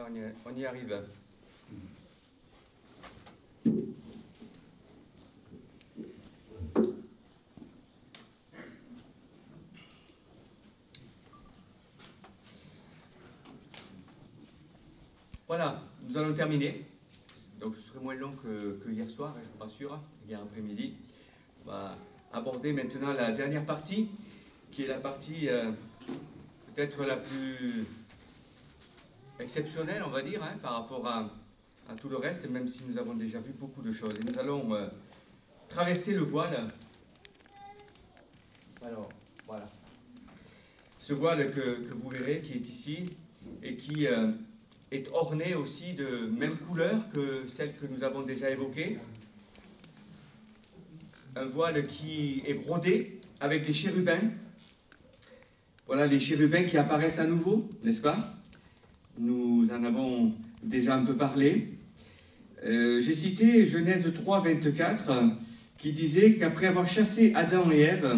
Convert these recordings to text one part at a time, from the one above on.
Voilà, on y arrive. Voilà, nous allons terminer. Donc je serai moins long que hier soir, je vous rassure, hier après-midi. On va aborder maintenant la dernière partie, qui est la partie peut-être la plus exceptionnelle, on va dire, par rapport à tout le reste, même si nous avons déjà vu beaucoup de choses. Et nous allons traverser le voile. Alors, voilà. Ce voile que vous verrez, qui est ici, et qui est orné aussi de même couleur que celle que nous avons déjà évoquée. Un voile qui est brodé avec des chérubins. Voilà les chérubins qui apparaissent à nouveau, n'est-ce pas? Nous en avons déjà un peu parlé. J'ai cité Genèse 3, 24, qui disait qu'après avoir chassé Adam et Ève,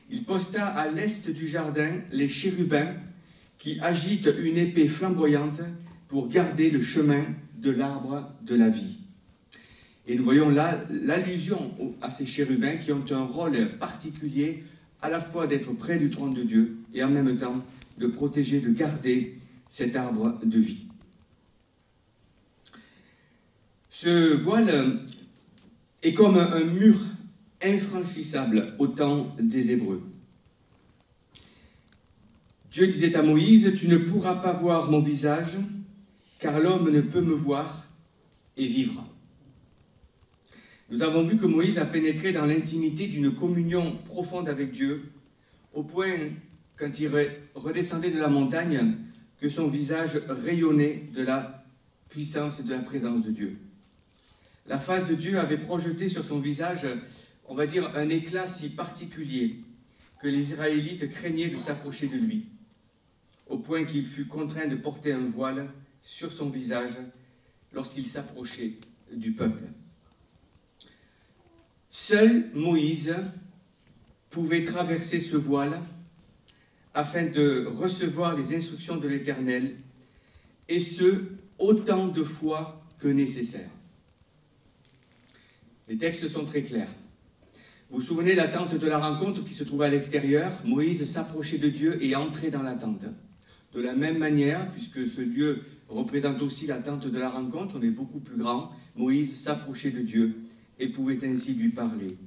il posta à l'est du jardin les chérubins qui agitent une épée flamboyante pour garder le chemin de l'arbre de la vie. Et nous voyons là l'allusion à ces chérubins qui ont un rôle particulier à la fois d'être près du trône de Dieu et en même temps de protéger, de garder cet arbre de vie. Ce voile est comme un mur infranchissable au temps des Hébreux. Dieu disait à Moïse, « Tu ne pourras pas voir mon visage, car l'homme ne peut me voir et vivre. » Nous avons vu que Moïse a pénétré dans l'intimité d'une communion profonde avec Dieu, au point, quand il redescendait de la montagne, que son visage rayonnait de la puissance et de la présence de Dieu. La face de Dieu avait projeté sur son visage, on va dire, un éclat si particulier que les Israélites craignaient de s'approcher de lui, au point qu'il fut contraint de porter un voile sur son visage lorsqu'il s'approchait du peuple. Seul Moïse pouvait traverser ce voile afin de recevoir les instructions de l'Éternel, et ce, autant de fois que nécessaire. Les textes sont très clairs. Vous vous souvenez, la tente de la rencontre qui se trouvait à l'extérieur, Moïse s'approchait de Dieu et entrait dans la tente. De la même manière, puisque ce Dieu représente aussi la tente de la rencontre, on est beaucoup plus grand, Moïse s'approchait de Dieu et pouvait ainsi lui parler.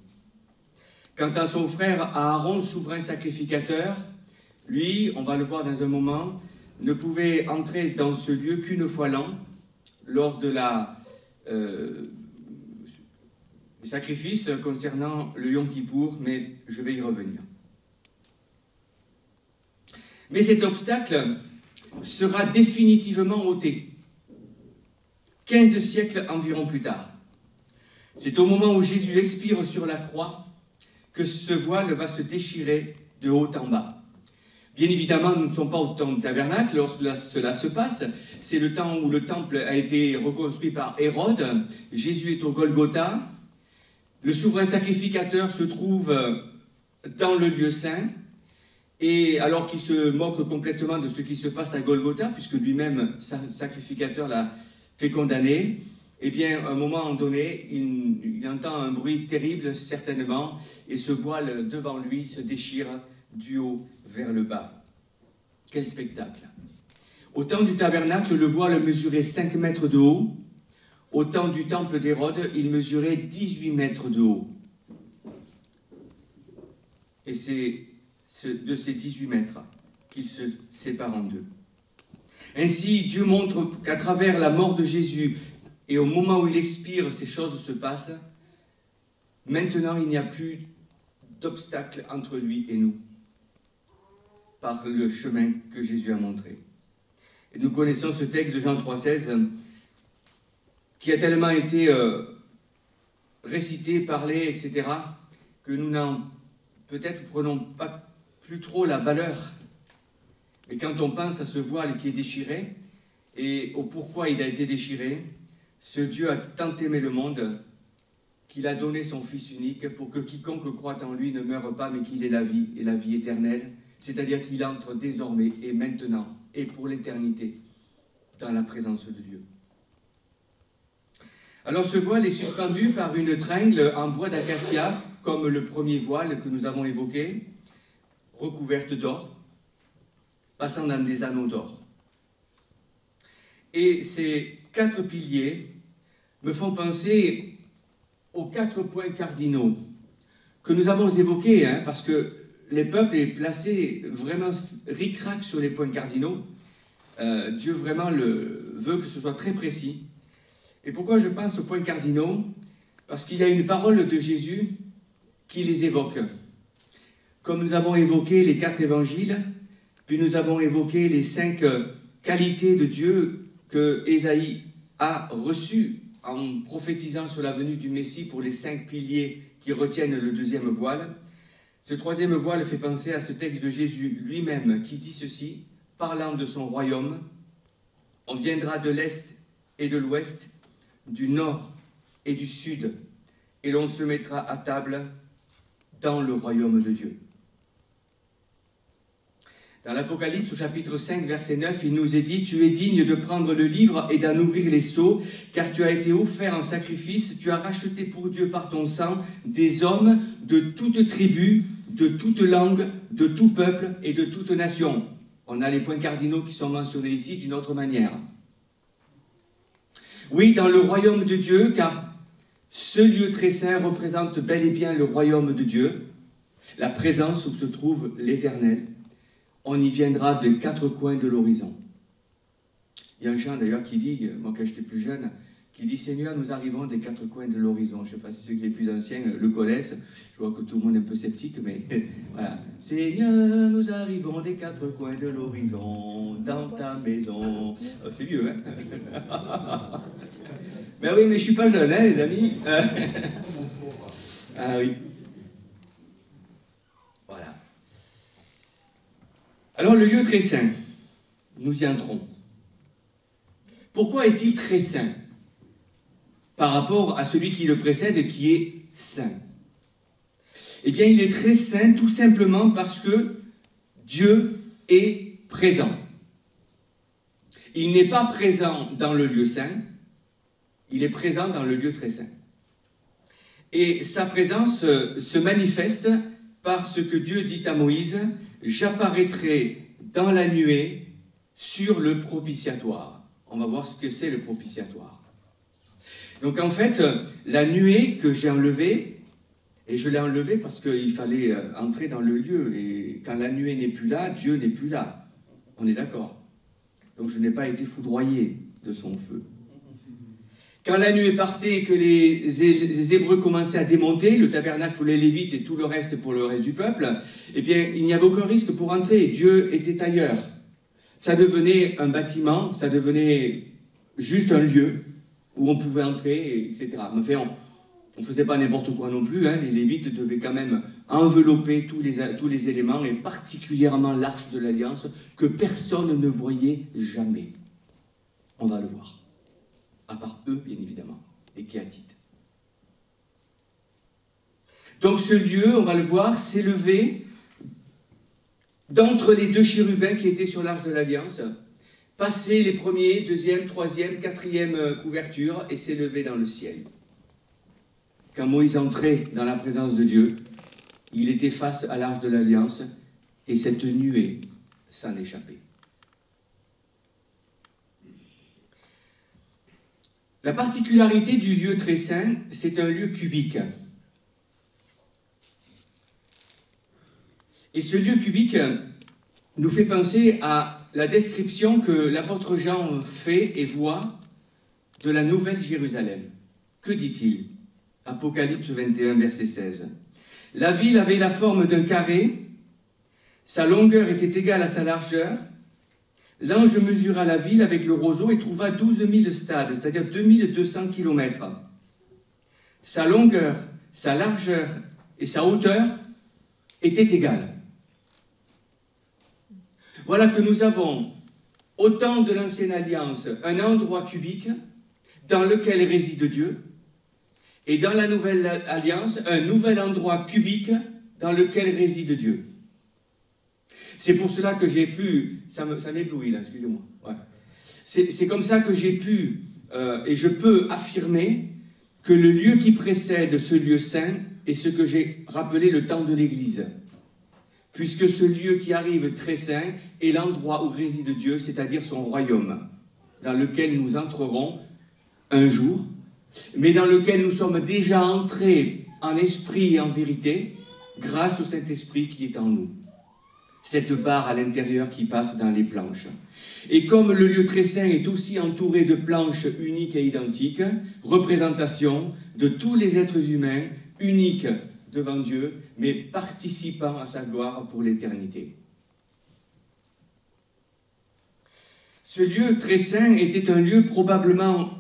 Quant à son frère Aaron, souverain sacrificateur, lui, on va le voir dans un moment, ne pouvait entrer dans ce lieu qu'une fois l'an, lors de le sacrifice concernant le Yom Kippour, mais je vais y revenir. Mais cet obstacle sera définitivement ôté, 15 siècles environ plus tard. C'est au moment où Jésus expire sur la croix que ce voile va se déchirer de haut en bas. Bien évidemment, nous ne sommes pas au temps du tabernacle lorsque cela se passe. C'est le temps où le temple a été reconstruit par Hérode. Jésus est au Golgotha. Le souverain sacrificateur se trouve dans le lieu saint. Et alors qu'il se moque complètement de ce qui se passe à Golgotha, puisque lui-même, sacrificateur, l'a fait condamner, eh bien, à un moment donné, il entend un bruit terrible, certainement, et ce voile devant lui se déchire du haut vers le bas. Quel spectacle! Au temps du tabernacle, le voile mesurait 5 mètres de haut. Au temps du temple d'Hérode, il mesurait 18 mètres de haut. Et c'est de ces 18 mètres qu'il se sépare en deux. Ainsi, Dieu montre qu'à travers la mort de Jésus et au moment où il expire, ces choses se passent. Maintenant, il n'y a plus d'obstacle entre lui et nous, par le chemin que Jésus a montré. Et nous connaissons ce texte de Jean 3,16 qui a tellement été récité, parlé, etc., que nous n'en peut-être prenons pas plus trop la valeur. Mais quand on pense à ce voile qui est déchiré et au pourquoi il a été déchiré, ce Dieu a tant aimé le monde qu'il a donné son Fils unique pour que quiconque croit en lui ne meure pas, mais qu'il ait la vie et la vie éternelle, c'est-à-dire qu'il entre désormais et maintenant et pour l'éternité dans la présence de Dieu. Alors ce voile est suspendu par une tringle en bois d'acacia, comme le premier voile que nous avons évoqué, recouverte d'or, passant dans des anneaux d'or. Et ces 4 piliers me font penser aux 4 points cardinaux que nous avons évoqués, parce que les peuples est placé vraiment ric-rac sur les points cardinaux. Dieu vraiment veut que ce soit très précis. Et pourquoi je pense aux points cardinaux? Parce qu'il y a une parole de Jésus qui les évoque. Comme nous avons évoqué les 4 évangiles, puis nous avons évoqué les 5 qualités de Dieu que Ésaïe a reçues en prophétisant sur la venue du Messie pour les 5 piliers qui retiennent le 2e voile. Ce 3e voile fait penser à ce texte de Jésus lui-même qui dit ceci, parlant de son royaume: « On viendra de l'Est et de l'Ouest, du Nord et du Sud, et l'on se mettra à table dans le royaume de Dieu. » Dans l'Apocalypse, au chapitre 5, verset 9, il nous est dit « Tu es digne de prendre le livre et d'en ouvrir les sceaux, car tu as été offert en sacrifice, tu as racheté pour Dieu par ton sang des hommes de toute tribu, de toute langue, de tout peuple et de toute nation. » On a les points cardinaux qui sont mentionnés ici d'une autre manière. Oui, dans le royaume de Dieu, car ce lieu très saint représente bel et bien le royaume de Dieu, la présence où se trouve l'Éternel. On y viendra des 4 coins de l'horizon. Il y a un chant d'ailleurs qui dit, moi quand j'étais plus jeune, qui dit « Seigneur, nous arrivons des 4 coins de l'horizon ». Je ne sais pas si ceux qui sont les plus anciens le connaissent, je vois que tout le monde est un peu sceptique, mais voilà. « Seigneur, nous arrivons des 4 coins de l'horizon, dans ta maison ». C'est vieux, hein. Ben oui, mais je ne suis pas jeune, hein, les amis. Ah oui. Voilà. Alors, le lieu très saint, nous y entrons. Pourquoi est-il très saint par rapport à celui qui le précède, qui est saint? Eh bien, il est très saint tout simplement parce que Dieu est présent. Il n'est pas présent dans le lieu saint, il est présent dans le lieu très saint. Et sa présence se manifeste par ce que Dieu dit à Moïse, « J'apparaîtrai dans la nuée sur le propitiatoire ». On va voir ce que c'est le propitiatoire. Donc en fait, la nuée que j'ai enlevée, et je l'ai enlevée parce qu'il fallait entrer dans le lieu, et quand la nuée n'est plus là, Dieu n'est plus là. On est d'accord. Donc je n'ai pas été foudroyé de son feu. Quand la nuée partait et que les Hébreux commençaient à démonter le tabernacle pour les Lévites et tout le reste pour le reste du peuple, eh bien, il n'y avait aucun risque pour entrer. Dieu était ailleurs. Ça devenait un bâtiment, ça devenait juste un lieu où on pouvait entrer, etc. Mais enfin, on ne faisait pas n'importe quoi non plus. Les Lévites devaient quand même envelopper tous les éléments, et particulièrement l'arche de l'Alliance, que personne ne voyait jamais. On va le voir. À part eux, bien évidemment, les Kéatites. Donc ce lieu, on va le voir, s'est levé d'entre les 2 chérubins qui étaient sur l'arche de l'Alliance, passé les premiers, 2e, 3e, 4e couvertures, et s'est levé dans le ciel. Quand Moïse entrait dans la présence de Dieu, il était face à l'arche de l'Alliance, et cette nuée s'en échappait. La particularité du lieu très saint, c'est un lieu cubique. Et ce lieu cubique nous fait penser à la description que l'apôtre Jean fait et voit de la Nouvelle Jérusalem. Que dit-il? Apocalypse 21, verset 16. « La ville avait la forme d'un carré, sa longueur était égale à sa largeur. L'ange mesura la ville avec le roseau et trouva 12 000 stades, c'est-à-dire 2200 km. Sa longueur, sa largeur et sa hauteur étaient égales. » Voilà que nous avons, au temps de l'Ancienne Alliance, un endroit cubique dans lequel réside Dieu, et dans la Nouvelle Alliance, un nouvel endroit cubique dans lequel réside Dieu. C'est pour cela que j'ai pu... Ça m'éblouit là, excusez-moi. Ouais. C'est comme ça que j'ai pu, et je peux affirmer, que le lieu qui précède ce lieu saint est ce que j'ai rappelé le temps de l'Église. Puisque ce lieu qui arrive très saint est l'endroit où réside Dieu, c'est-à-dire son royaume, dans lequel nous entrerons un jour, mais dans lequel nous sommes déjà entrés en esprit et en vérité, grâce au Saint-Esprit qui est en nous. Cette barre à l'intérieur qui passe dans les planches. Et comme le lieu très saint est aussi entouré de planches uniques et identiques, représentation de tous les êtres humains uniques devant Dieu, mais participant à sa gloire pour l'éternité. Ce lieu très saint était un lieu probablement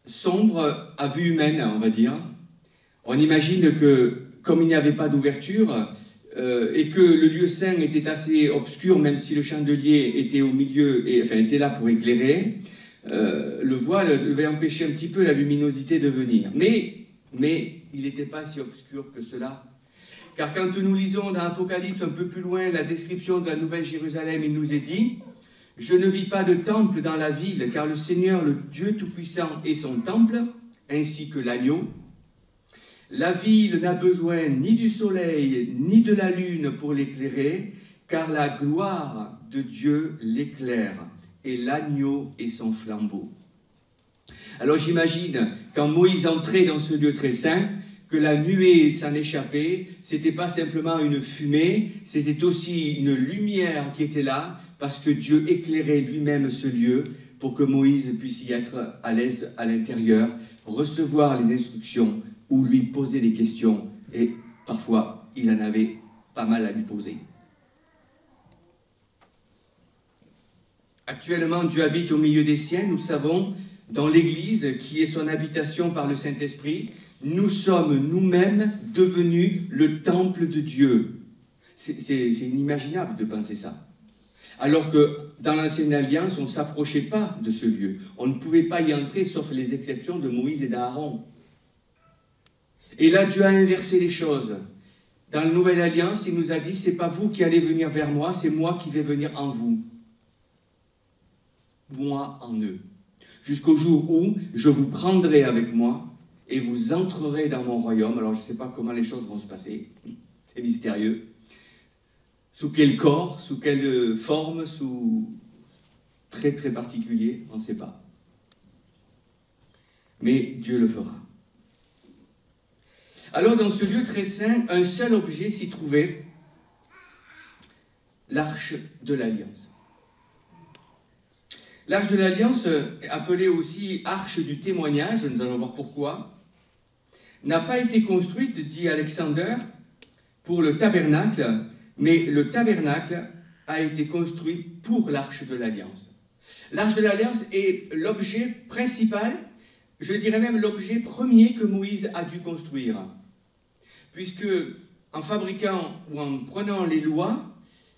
sombre à vue humaine, on va dire. On imagine que, comme il n'y avait pas d'ouverture, et que le lieu saint était assez obscur, même si le chandelier était au milieu, était là pour éclairer, le voile devait empêcher un petit peu la luminosité de venir. Mais il n'était pas si obscur que cela. Car quand nous lisons dans l'Apocalypse un peu plus loin la description de la Nouvelle Jérusalem, il nous est dit « Je ne vis pas de temple dans la ville, car le Seigneur, le Dieu Tout-Puissant, est son temple, ainsi que l'agneau. La ville n'a besoin ni du soleil, ni de la lune pour l'éclairer, car la gloire de Dieu l'éclaire, et l'agneau est son flambeau. » Alors j'imagine, quand Moïse entrait dans ce lieu très saint, que la nuée s'en échappait, c'était pas simplement une fumée, c'était aussi une lumière qui était là, parce que Dieu éclairait lui-même ce lieu pour que Moïse puisse y être à l'aise à l'intérieur, recevoir les instructions ou lui poser des questions, et parfois il en avait pas mal à lui poser. Actuellement, Dieu habite au milieu des siens, nous le savons, dans l'Église, qui est son habitation par le Saint-Esprit. Nous sommes nous-mêmes devenus le temple de Dieu. C'est inimaginable de penser ça. Alors que dans l'Ancienne Alliance, on ne s'approchait pas de ce lieu. On ne pouvait pas y entrer, sauf les exceptions de Moïse et d'Aaron. Et là, Dieu a inversé les choses. Dans la Nouvelle Alliance, il nous a dit, c'est pas vous qui allez venir vers moi, c'est moi qui vais venir en vous. Moi en eux. Jusqu'au jour où je vous prendrai avec moi et vous entrerez dans mon royaume. Alors je ne sais pas comment les choses vont se passer, c'est mystérieux. Sous quel corps, sous quelle forme, sous très très particulier, on ne sait pas. Mais Dieu le fera. Alors dans ce lieu très saint, un seul objet s'y trouvait, l'arche de l'Alliance. L'arche de l'Alliance, appelée aussi arche du témoignage, nous allons voir pourquoi, n'a pas été construite, dit Alexander, pour le tabernacle, mais le tabernacle a été construit pour l'arche de l'Alliance. L'arche de l'Alliance est l'objet principal, je dirais même l'objet premier que Moïse a dû construire. Puisque en fabriquant ou en prenant les lois,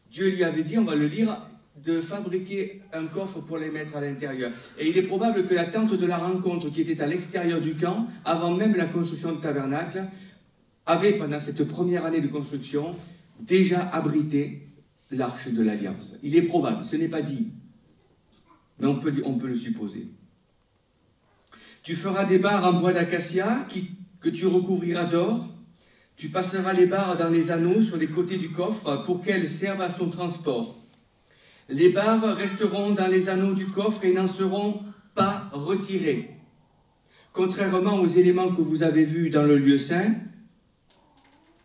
Dieu lui avait dit, on va le lire, de fabriquer un coffre pour les mettre à l'intérieur. Et il est probable que la tente de la rencontre qui était à l'extérieur du camp, avant même la construction du tabernacle, avait, pendant cette première année de construction, déjà abrité l'arche de l'Alliance. Il est probable, ce n'est pas dit, mais on peut le supposer. Tu feras des barres en bois d'acacia que tu recouvriras d'or. Tu passeras les barres dans les anneaux sur les côtés du coffre pour qu'elles servent à son transport. Les barres resteront dans les anneaux du coffre et n'en seront pas retirées. Contrairement aux éléments que vous avez vus dans le lieu saint,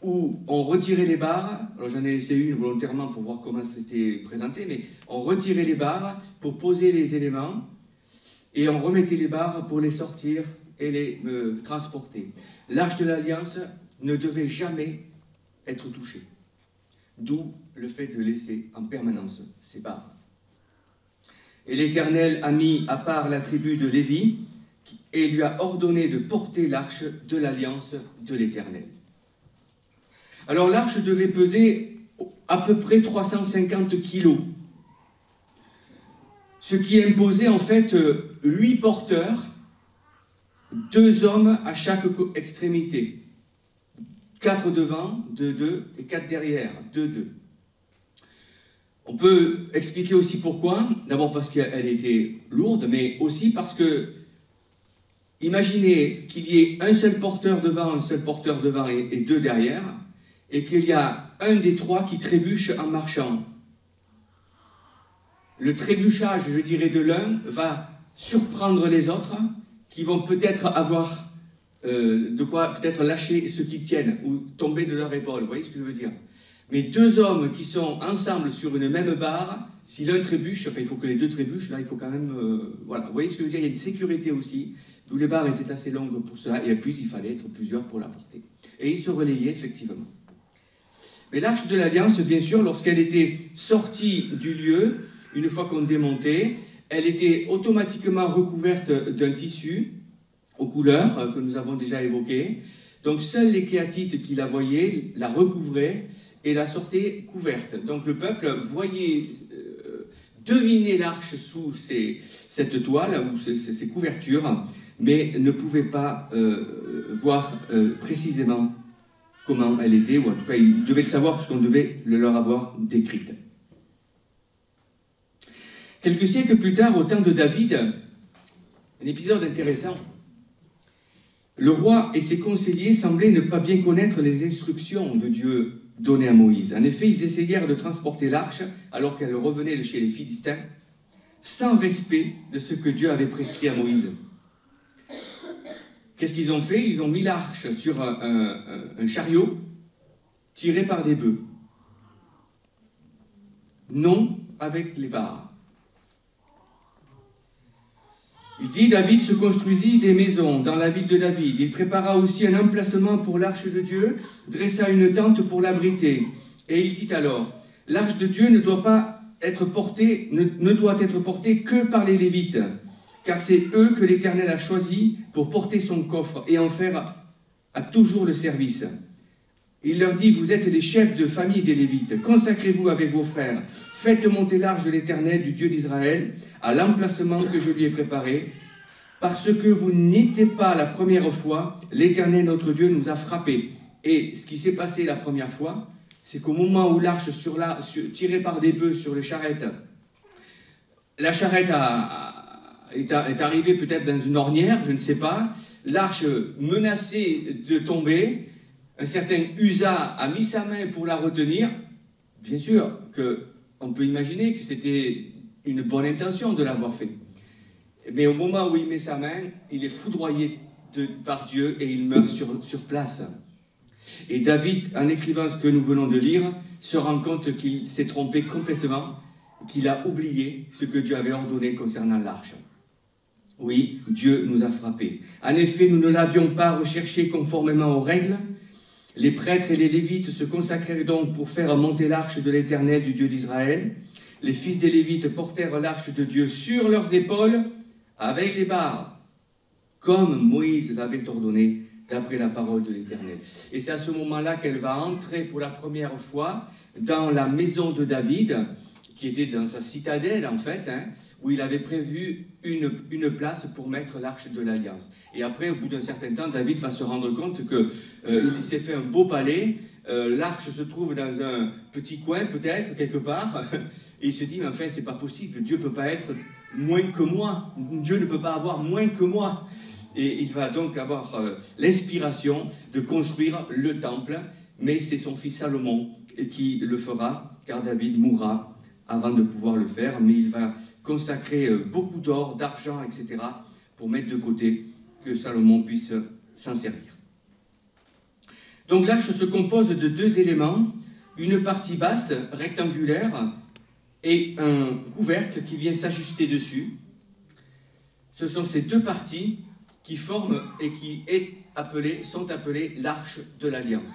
où on retirait les barres, alors j'en ai laissé une volontairement pour voir comment c'était présenté, mais on retirait les barres pour poser les éléments et on remettait les barres pour les sortir et les transporter. L'arche de l'Alliance ne devait jamais être touchée. D'où le fait de laisser en permanence ces barres. Et l'Éternel a mis à part la tribu de Lévi et lui a ordonné de porter l'arche de l'Alliance de l'Éternel. Alors l'arche devait peser à peu près 350 kilos, ce qui imposait en fait 8 porteurs, 2 hommes à chaque extrémité. 4 devant, 2 et 4 derrière, 2. On peut expliquer aussi pourquoi. D'abord parce qu'elle était lourde, mais aussi parce que, imaginez qu'il y ait un seul porteur devant, et deux derrière, et qu'il y a un des trois qui trébuche en marchant. Le trébuchage, je dirais, de l'un va surprendre les autres, qui vont peut-être avoir de quoi peut-être lâcher ceux qui tiennent, ou tomber de leur épaule, vous voyez ce que je veux dire? Mais deux hommes qui sont ensemble sur une même barre, si l'un trébuche, enfin il faut que les deux trébuchent, là il faut quand même... voilà, vous voyez ce que je veux dire? Il y a une sécurité aussi, d'où les barres étaient assez longues pour cela, et en plus il fallait être plusieurs pour la porter. Et ils se relayaient effectivement. Mais l'arche de l'Alliance, bien sûr, lorsqu'elle était sortie du lieu, une fois qu'on démontait, elle était automatiquement recouverte d'un tissu aux couleurs que nous avons déjà évoquées. Donc seuls les Kéatites qui la voyaient la recouvraient et la sortaient couverte. Donc le peuple voyait, devinait l'arche sous cette toile ou ces couvertures, mais ne pouvait pas voir précisément comment elle était, ou en tout cas ils devaient le savoir parce qu'on devait le leur avoir décrite. Quelques siècles plus tard, au temps de David, un épisode intéressant. Le roi et ses conseillers semblaient ne pas bien connaître les instructions de Dieu données à Moïse. En effet, ils essayèrent de transporter l'arche alors qu'elle revenait de chez les Philistins, sans respect de ce que Dieu avait prescrit à Moïse. Qu'est-ce qu'ils ont fait? Ils ont mis l'arche sur un chariot tiré par des bœufs. Non avec les barres. Il dit, David se construisit des maisons dans la ville de David. Il prépara aussi un emplacement pour l'arche de Dieu, dressa une tente pour l'abriter. Et il dit alors, l'arche de Dieu ne doit être portée que par les Lévites, car c'est eux que l'Éternel a choisis pour porter son coffre et en faire à toujours le service. Il leur dit, vous êtes les chefs de famille des Lévites, consacrez-vous avec vos frères, faites monter l'arche de l'Éternel, du Dieu d'Israël, à l'emplacement que je lui ai préparé, parce que vous n'étiez pas la première fois, l'Éternel notre Dieu nous a frappés. Et ce qui s'est passé la première fois, c'est qu'au moment où l'arche tirée par des bœufs sur les charrettes, la charrette est arrivée peut-être dans une ornière, je ne sais pas, l'arche menaçait de tomber, un certain Uza a mis sa main pour la retenir. Bien sûr qu'on peut imaginer que c'était une bonne intention de l'avoir fait. Mais au moment où il met sa main, il est foudroyé par Dieu et il meurt sur place. Et David, en écrivant ce que nous venons de lire, se rend compte qu'il s'est trompé complètement, qu'il a oublié ce que Dieu avait ordonné concernant l'arche. Oui, Dieu nous a frappés. En effet, nous ne l'avions pas recherché conformément aux règles. Les prêtres et les Lévites se consacrèrent donc pour faire monter l'arche de l'Éternel, du Dieu d'Israël. Les fils des Lévites portèrent l'arche de Dieu sur leurs épaules avec les barres, comme Moïse l'avait ordonné d'après la parole de l'Éternel. Et c'est à ce moment-là qu'elle va entrer pour la première fois dans la maison de David, qui était dans sa citadelle en fait, où il avait prévu une place pour mettre l'arche de l'Alliance. Et après, au bout d'un certain temps, David va se rendre compte qu'il s'est fait un beau palais, l'arche se trouve dans un petit coin peut-être, quelque part, et il se dit, mais enfin, c'est pas possible, Dieu ne peut pas être moins que moi, Dieu ne peut pas avoir moins que moi. Et il va donc avoir l'inspiration de construire le temple, mais c'est son fils Salomon qui le fera, car David mourra avant de pouvoir le faire, mais il va consacrer beaucoup d'or, d'argent, etc., pour mettre de côté que Salomon puisse s'en servir. Donc l'arche se compose de deux éléments, une partie basse, rectangulaire, et un couvercle qui vient s'ajuster dessus. Ce sont ces deux parties qui forment et qui sont appelées l'arche de l'Alliance.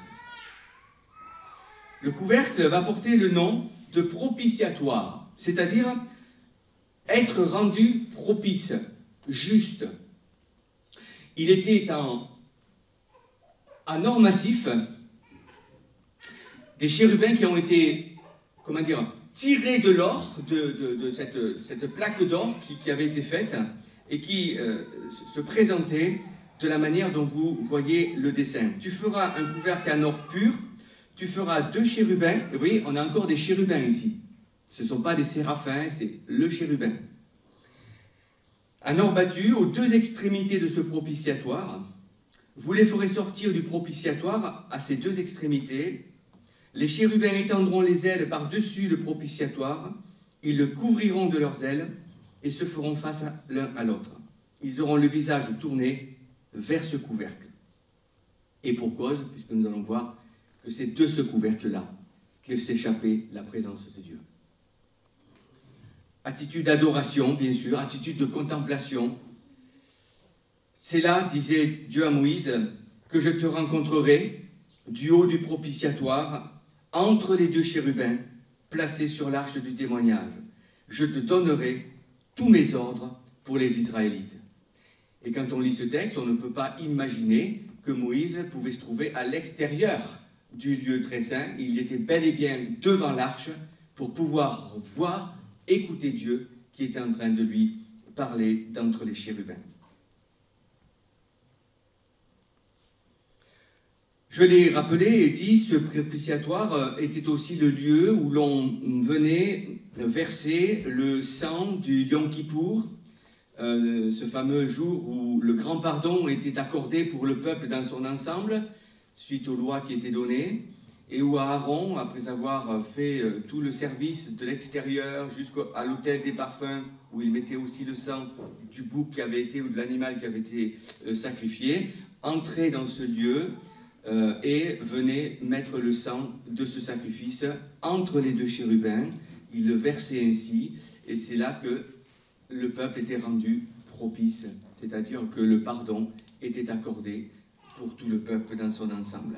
Le couvercle va porter le nom de propitiatoire, c'est-à-dire être rendu propice, juste. Il était en or massif, des chérubins qui ont été, comment dire, tirés de l'or, de cette plaque d'or qui avait été faite et qui se présentait de la manière dont vous voyez le dessin. Tu feras un couvercle en or pur, tu feras deux chérubins, et vous voyez, on a encore des chérubins ici. Ce ne sont pas des séraphins, c'est le chérubin. Un or battu aux deux extrémités de ce propitiatoire. Vous les ferez sortir du propitiatoire à ces deux extrémités. Les chérubins étendront les ailes par-dessus le propitiatoire. Ils le couvriront de leurs ailes et se feront face l'un à l'autre. Ils auront le visage tourné vers ce couvercle. Et pour cause, puisque nous allons voir que c'est de ce couvercle-là que s'échappait la présence de Dieu. Attitude d'adoration, bien sûr, attitude de contemplation. C'est là, disait Dieu à Moïse, que je te rencontrerai du haut du propitiatoire, entre les deux chérubins, placés sur l'arche du témoignage. Je te donnerai tous mes ordres pour les Israélites. Et quand on lit ce texte, on ne peut pas imaginer que Moïse pouvait se trouver à l'extérieur du lieu très saint. Il était bel et bien devant l'arche pour pouvoir voir, écouter Dieu qui était en train de lui parler d'entre les chérubins. Je l'ai rappelé et dit, ce propitiatoire était aussi le lieu où l'on venait verser le sang du Yom Kippour, ce fameux jour où le grand pardon était accordé pour le peuple dans son ensemble, suite aux lois qui étaient données, et où Aaron, après avoir fait tout le service de l'extérieur jusqu'à l'autel des parfums, où il mettait aussi le sang du bouc qui avait été, ou de l'animal qui avait été sacrifié, entrait dans ce lieu et venait mettre le sang de ce sacrifice entre les deux chérubins. Il le versait ainsi, et c'est là que le peuple était rendu propice, c'est-à-dire que le pardon était accordé pour tout le peuple dans son ensemble.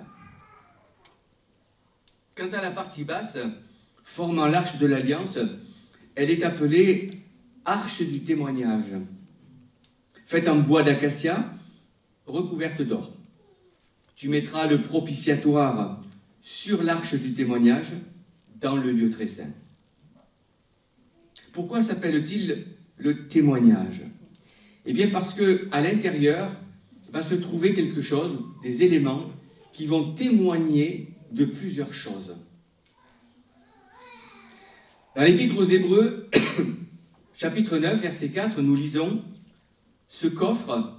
Quant à la partie basse, formant l'arche de l'Alliance, elle est appelée arche du témoignage, faite en bois d'acacia, recouverte d'or. Tu mettras le propitiatoire sur l'arche du témoignage dans le lieu très saint. Pourquoi s'appelle-t-il le témoignage? Eh bien parce qu'à l'intérieur va se trouver quelque chose, des éléments qui vont témoigner de plusieurs choses. Dans l'Épître aux Hébreux, chapitre 9, verset 4, nous lisons « Ce coffre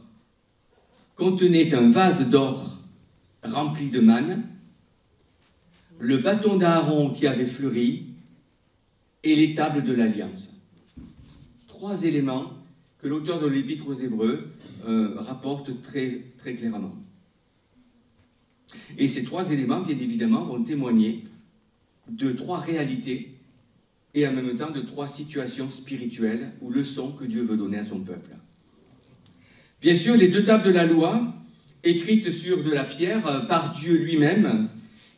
contenait un vase d'or rempli de manne, le bâton d'Aaron qui avait fleuri et les tables de l'Alliance. » Trois éléments que l'auteur de l'Épître aux Hébreux rapporte très, très clairement. Et ces trois éléments, bien évidemment, vont témoigner de trois réalités et en même temps de trois situations spirituelles ou leçons que Dieu veut donner à son peuple. Bien sûr, les deux tables de la loi, écrites sur de la pierre par Dieu lui-même.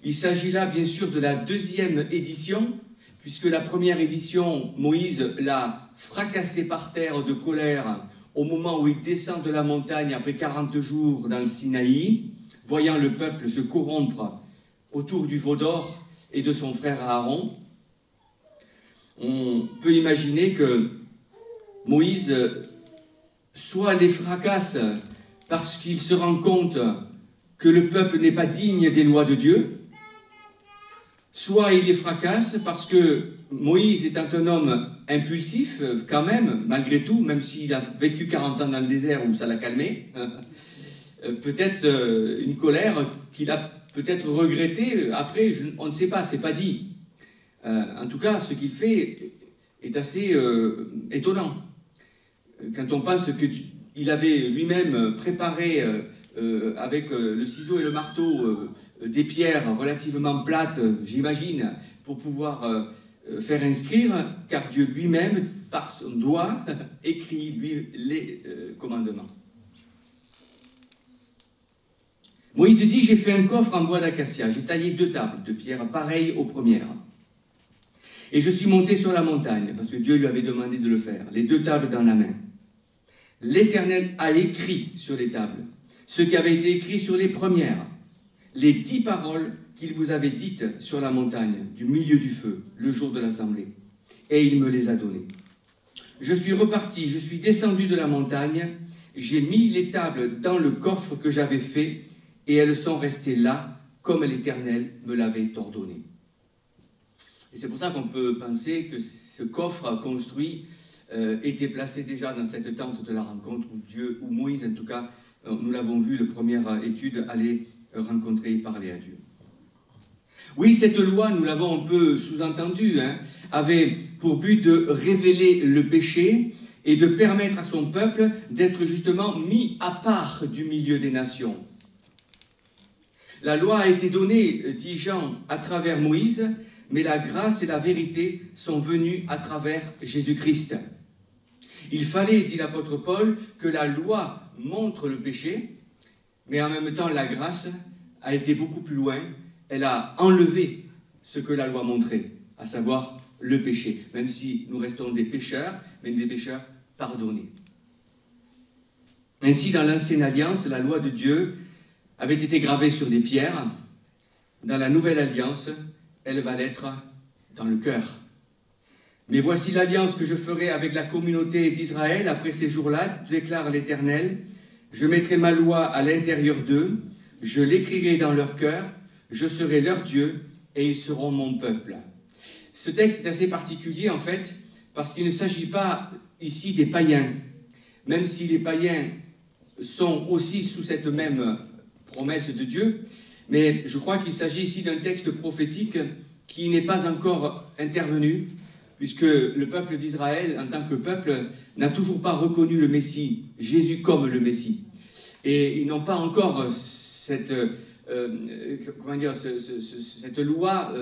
Il s'agit là, bien sûr, de la deuxième édition, puisque la première édition, Moïse l'a fracassé par terre de colère au moment où il descend de la montagne après 40 jours dans le Sinaï, voyant le peuple se corrompre autour du veau d'or et de son frère Aaron. On peut imaginer que Moïse soit les fracasse parce qu'il se rend compte que le peuple n'est pas digne des lois de Dieu, soit il les fracasse parce que Moïse étant un homme impulsif, quand même, malgré tout, même s'il a vécu 40 ans dans le désert où ça l'a calmé, peut-être une colère qu'il a peut-être regrettée après, on ne sait pas, c'est pas dit. En tout cas, ce qu'il fait est assez étonnant. Quand on pense qu'il avait lui-même préparé avec le ciseau et le marteau des pierres relativement plates, j'imagine, pour pouvoir faire inscrire, car Dieu lui-même, par son doigt, écrit lui les commandements. Moïse dit, j'ai fait un coffre en bois d'acacia, j'ai taillé 2 tables de pierre pareilles aux premières. Et je suis monté sur la montagne, parce que Dieu lui avait demandé de le faire, les 2 tables dans la main. L'Éternel a écrit sur les tables ce qui avait été écrit sur les premières, les 10 paroles qu'il vous avait dites sur la montagne, du milieu du feu, le jour de l'assemblée. Et il me les a données. Je suis reparti, je suis descendu de la montagne, j'ai mis les tables dans le coffre que j'avais fait, et elles sont restées là, comme l'Éternel me l'avait ordonné. Et c'est pour ça qu'on peut penser que ce coffre construit était placé déjà dans cette tente de la rencontre où Dieu, ou Moïse en tout cas, nous l'avons vu, la première étude, allait rencontrer et parler à Dieu. Oui, cette loi, nous l'avons un peu sous-entendu, avait pour but de révéler le péché et de permettre à son peuple d'être justement mis à part du milieu des nations. La loi a été donnée, dit Jean, à travers Moïse, mais la grâce et la vérité sont venues à travers Jésus-Christ. Il fallait, dit l'apôtre Paul, que la loi montre le péché, mais en même temps la grâce a été beaucoup plus loin. Elle a enlevé ce que la loi montrait, à savoir le péché, même si nous restons des pécheurs, mais des pécheurs pardonnés. Ainsi, dans l'Ancienne Alliance, la loi de Dieu avait été gravée sur des pierres. Dans la Nouvelle Alliance, elle va l'être dans le cœur. Mais voici l'alliance que je ferai avec la communauté d'Israël après ces jours-là, déclare l'Éternel. Je mettrai ma loi à l'intérieur d'eux, je l'écrirai dans leur cœur, je serai leur Dieu et ils seront mon peuple. Ce texte est assez particulier en fait, parce qu'il ne s'agit pas ici des païens, même si les païens sont aussi sous cette même promesse de Dieu, mais je crois qu'il s'agit ici d'un texte prophétique qui n'est pas encore intervenu, puisque le peuple d'Israël, en tant que peuple, n'a toujours pas reconnu le Messie, Jésus comme le Messie. Et ils n'ont pas encore cette loi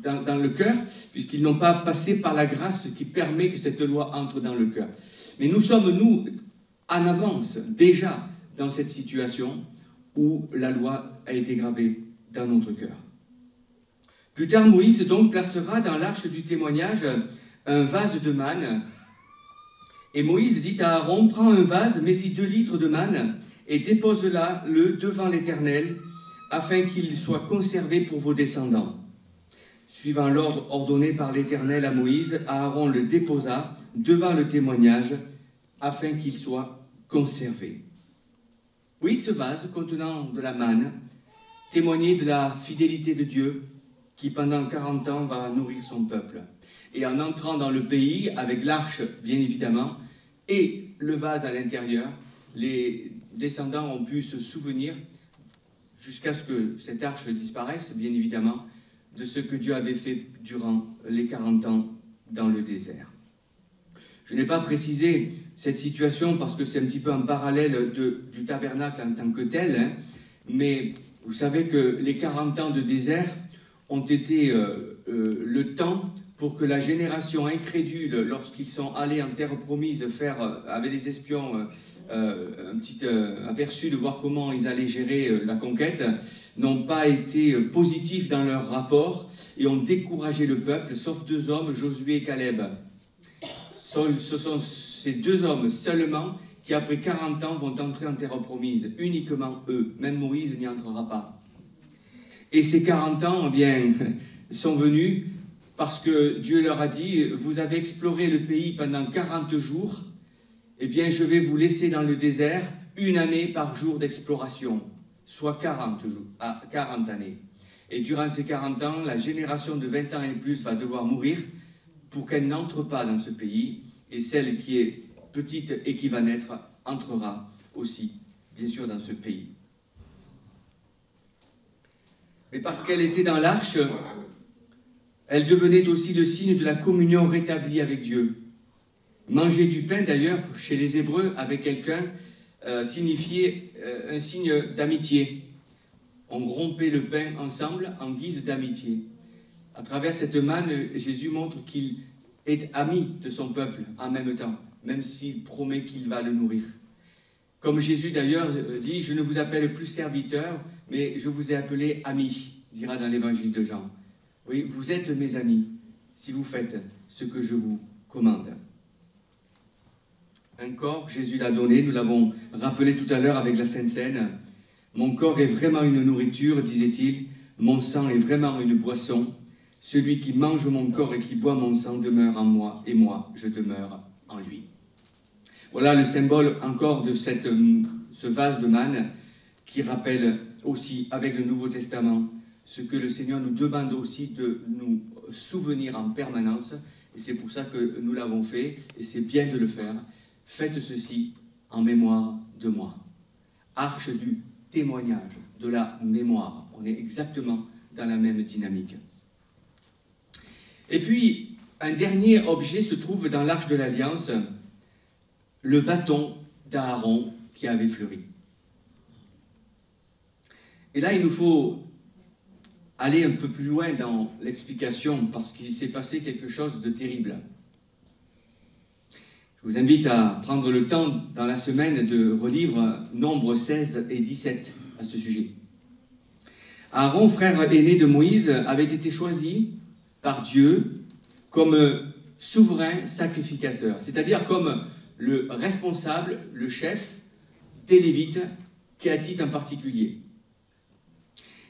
dans le cœur, puisqu'ils n'ont pas passé par la grâce qui permet que cette loi entre dans le cœur. Mais nous sommes, nous, en avance, déjà, dans cette situation où la loi a été gravée dans notre cœur. Plus tard, Moïse donc placera dans l'arche du témoignage un vase de manne. Et Moïse dit à Aaron, prends un vase, mets-y 2 litres de manne et dépose-le devant l'Éternel, afin qu'il soit conservé pour vos descendants. Suivant l'ordre ordonné par l'Éternel à Moïse, Aaron le déposa devant le témoignage, afin qu'il soit conservé. Oui, ce vase contenant de la manne témoignait de la fidélité de Dieu, qui pendant 40 ans va nourrir son peuple. Et en entrant dans le pays, avec l'arche bien évidemment, et le vase à l'intérieur, les descendants ont pu se souvenir, jusqu'à ce que cette arche disparaisse, bien évidemment, de ce que Dieu avait fait durant les 40 ans dans le désert. Je n'ai pas précisé cette situation parce que c'est un petit peu en parallèle du tabernacle en tant que tel, mais vous savez que les 40 ans de désert ont été le temps pour que la génération incrédule, lorsqu'ils sont allés en terre promise faire avec les espions un petit aperçu de voir comment ils allaient gérer la conquête, n'ont pas été positifs dans leur rapport et ont découragé le peuple, sauf 2 hommes, Josué et Caleb. Ce sont ces 2 hommes seulement qui, après 40 ans, vont entrer en terre promise, uniquement eux. Même Moïse n'y entrera pas. Et ces 40 ans, eh bien, sont venus parce que Dieu leur a dit, vous avez exploré le pays pendant 40 jours, eh bien, je vais vous laisser dans le désert 1 année par jour d'exploration, soit 40 années. Et durant ces 40 ans, la génération de 20 ans et plus va devoir mourir pour qu'elle n'entre pas dans ce pays, et celle qui est petite et qui va naître entrera aussi, bien sûr, dans ce pays. Mais parce qu'elle était dans l'arche, elle devenait aussi le signe de la communion rétablie avec Dieu. Manger du pain, d'ailleurs, chez les Hébreux, avec quelqu'un, signifiait un signe d'amitié. On rompait le pain ensemble en guise d'amitié. À travers cette manne, Jésus montre qu'il est ami de son peuple en même temps, même s'il promet qu'il va le nourrir. Comme Jésus d'ailleurs dit, je ne vous appelle plus serviteur, mais je vous ai appelé ami, dira dans l'évangile de Jean. Oui, vous êtes mes amis, si vous faites ce que je vous commande. Un corps, Jésus l'a donné, nous l'avons rappelé tout à l'heure avec la Sainte Seine. Mon corps est vraiment une nourriture, disait-il, mon sang est vraiment une boisson. Celui qui mange mon corps et qui boit mon sang demeure en moi, et moi, je demeure en lui. Voilà le symbole encore de ce vase de manne qui rappelle aussi, avec le Nouveau Testament, ce que le Seigneur nous demande aussi de nous souvenir en permanence, et c'est pour ça que nous l'avons fait, et c'est bien de le faire. Faites ceci en mémoire de moi. Arche du témoignage, de la mémoire. On est exactement dans la même dynamique. Et puis, un dernier objet se trouve dans l'Arche de l'Alliance, le bâton d'Aaron qui avait fleuri. Et là, il nous faut aller un peu plus loin dans l'explication, parce qu'il s'est passé quelque chose de terrible. Je vous invite à prendre le temps dans la semaine de relire Nombres 16 et 17 à ce sujet. Aaron, frère aîné de Moïse, avait été choisi par Dieu comme souverain sacrificateur, c'est-à-dire comme le responsable, le chef des Lévites, kéatites en particulier.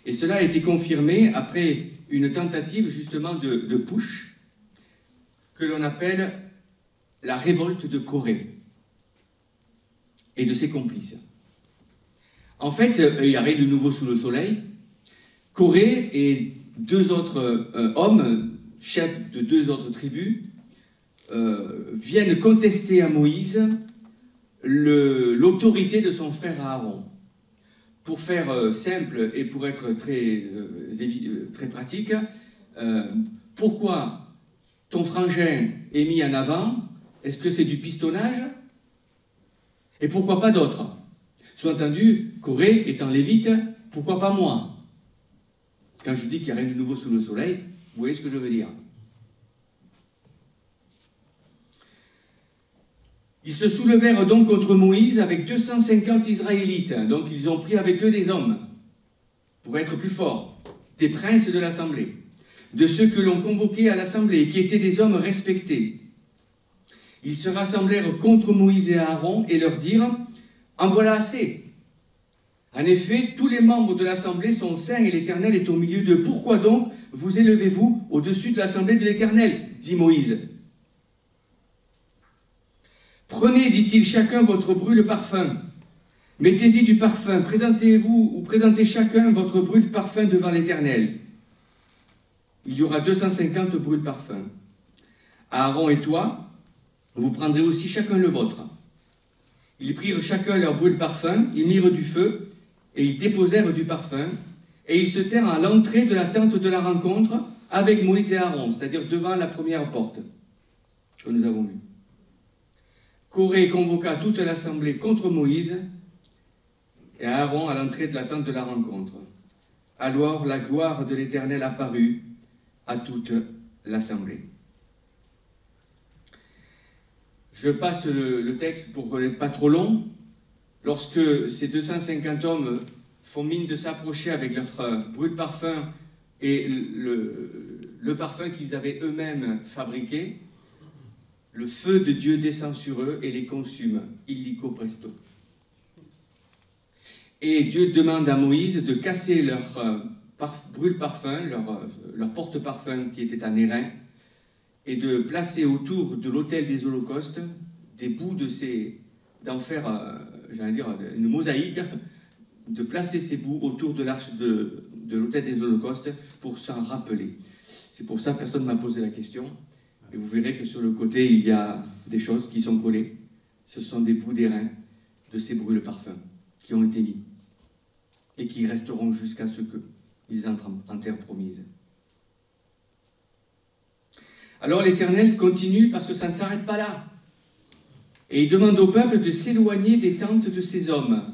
Et cela a été confirmé après une tentative justement de putsch que l'on appelle la révolte de Corée et de ses complices. En fait, il y a rien de nouveau sous le soleil. Corée et deux autres hommes, chefs de deux autres tribus, viennent contester à Moïse l'autorité de son frère Aaron. Pour faire simple et pour être très pratique, pourquoi ton frangin est mis en avant? Est-ce que c'est du pistonnage? Et pourquoi pas d'autres? Sous-entendu, Corée étant lévite, pourquoi pas moi? Quand je dis qu'il n'y a rien de nouveau sous le soleil, vous voyez ce que je veux dire. Ils se soulevèrent donc contre Moïse avec 250 Israélites. Donc ils ont pris avec eux des hommes, pour être plus forts, des princes de l'assemblée, de ceux que l'on convoquait à l'assemblée, qui étaient des hommes respectés. Ils se rassemblèrent contre Moïse et Aaron et leur dirent « En voilà assez ! En effet, tous les membres de l'assemblée sont saints et l'Éternel est au milieu d'eux. Pourquoi donc vous élevez-vous au-dessus de l'assemblée de l'Éternel » dit Moïse. « Prenez, dit-il, chacun votre brûle-parfum. Mettez-y du parfum. Présentez-vous ou présentez chacun votre brûle-parfum devant l'Éternel. Il y aura 250 brûle-parfums. Aaron et toi, vous prendrez aussi chacun le vôtre. » Ils prirent chacun leur brûle-parfum, ils mirent du feu, et ils déposèrent du parfum, et ils se tinrent à l'entrée de la tente de la rencontre avec Moïse et Aaron, c'est-à-dire devant la première porte que nous avons vue. Corée convoqua toute l'assemblée contre Moïse et Aaron à l'entrée de la tente de la rencontre. Alors la gloire de l'Éternel apparut à toute l'assemblée. Je passe le texte pour ne pas trop long. Lorsque ces 250 hommes font mine de s'approcher avec leur brûle-parfum et le parfum qu'ils avaient eux-mêmes fabriqué, le feu de Dieu descend sur eux et les consume, illico presto. Et Dieu demande à Moïse de casser leur brûle-parfum, leur porte-parfum qui était en airain, et de placer autour de l'autel des holocaustes des bouts d'en faire, j'allais dire, une mosaïque, de placer ces bouts autour de l'arche de l'autel des holocaustes pour s'en rappeler. C'est pour ça que personne ne m'a posé la question. Et vous verrez que sur le côté, il y a des choses qui sont collées. Ce sont des bouts d'airain de ces brûle-parfums qui ont été mis et qui resteront jusqu'à ce qu'ils entrent en terre promise. Alors l'Éternel continue parce que ça ne s'arrête pas là. Et il demande au peuple de s'éloigner des tentes de ces hommes.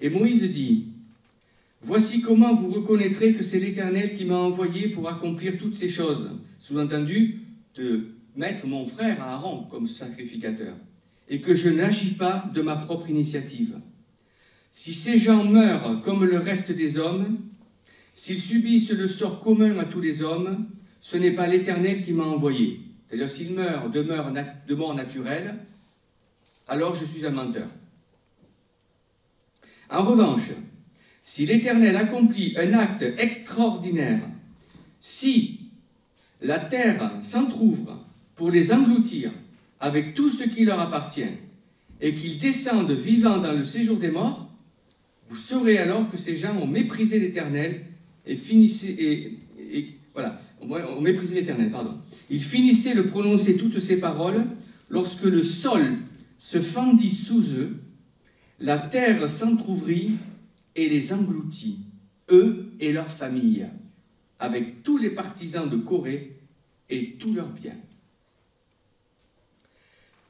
Et Moïse dit, « Voici comment vous reconnaîtrez que c'est l'Éternel qui m'a envoyé pour accomplir toutes ces choses. » Sous-entendu, de mettre mon frère Aaron comme sacrificateur. Et que je n'agis pas de ma propre initiative. Si ces gens meurent comme le reste des hommes, s'ils subissent le sort commun à tous les hommes, ce n'est pas l'Éternel qui m'a envoyé. C'est-à-dire, s'ils meurent de mort naturelle, alors je suis un menteur. En revanche, si l'Éternel accomplit un acte extraordinaire, si la terre s'entr'ouvre pour les engloutir avec tout ce qui leur appartient, et qu'ils descendent vivants dans le séjour des morts, vous saurez alors que ces gens ont méprisé l'Éternel et Voilà, on méprisait l'Éternel, pardon. Ils finissaient de prononcer toutes ces paroles lorsque le sol se fendit sous eux, la terre s'entr'ouvrit et les engloutit, eux et leurs familles, avec tous les partisans de Corée et tous leurs biens.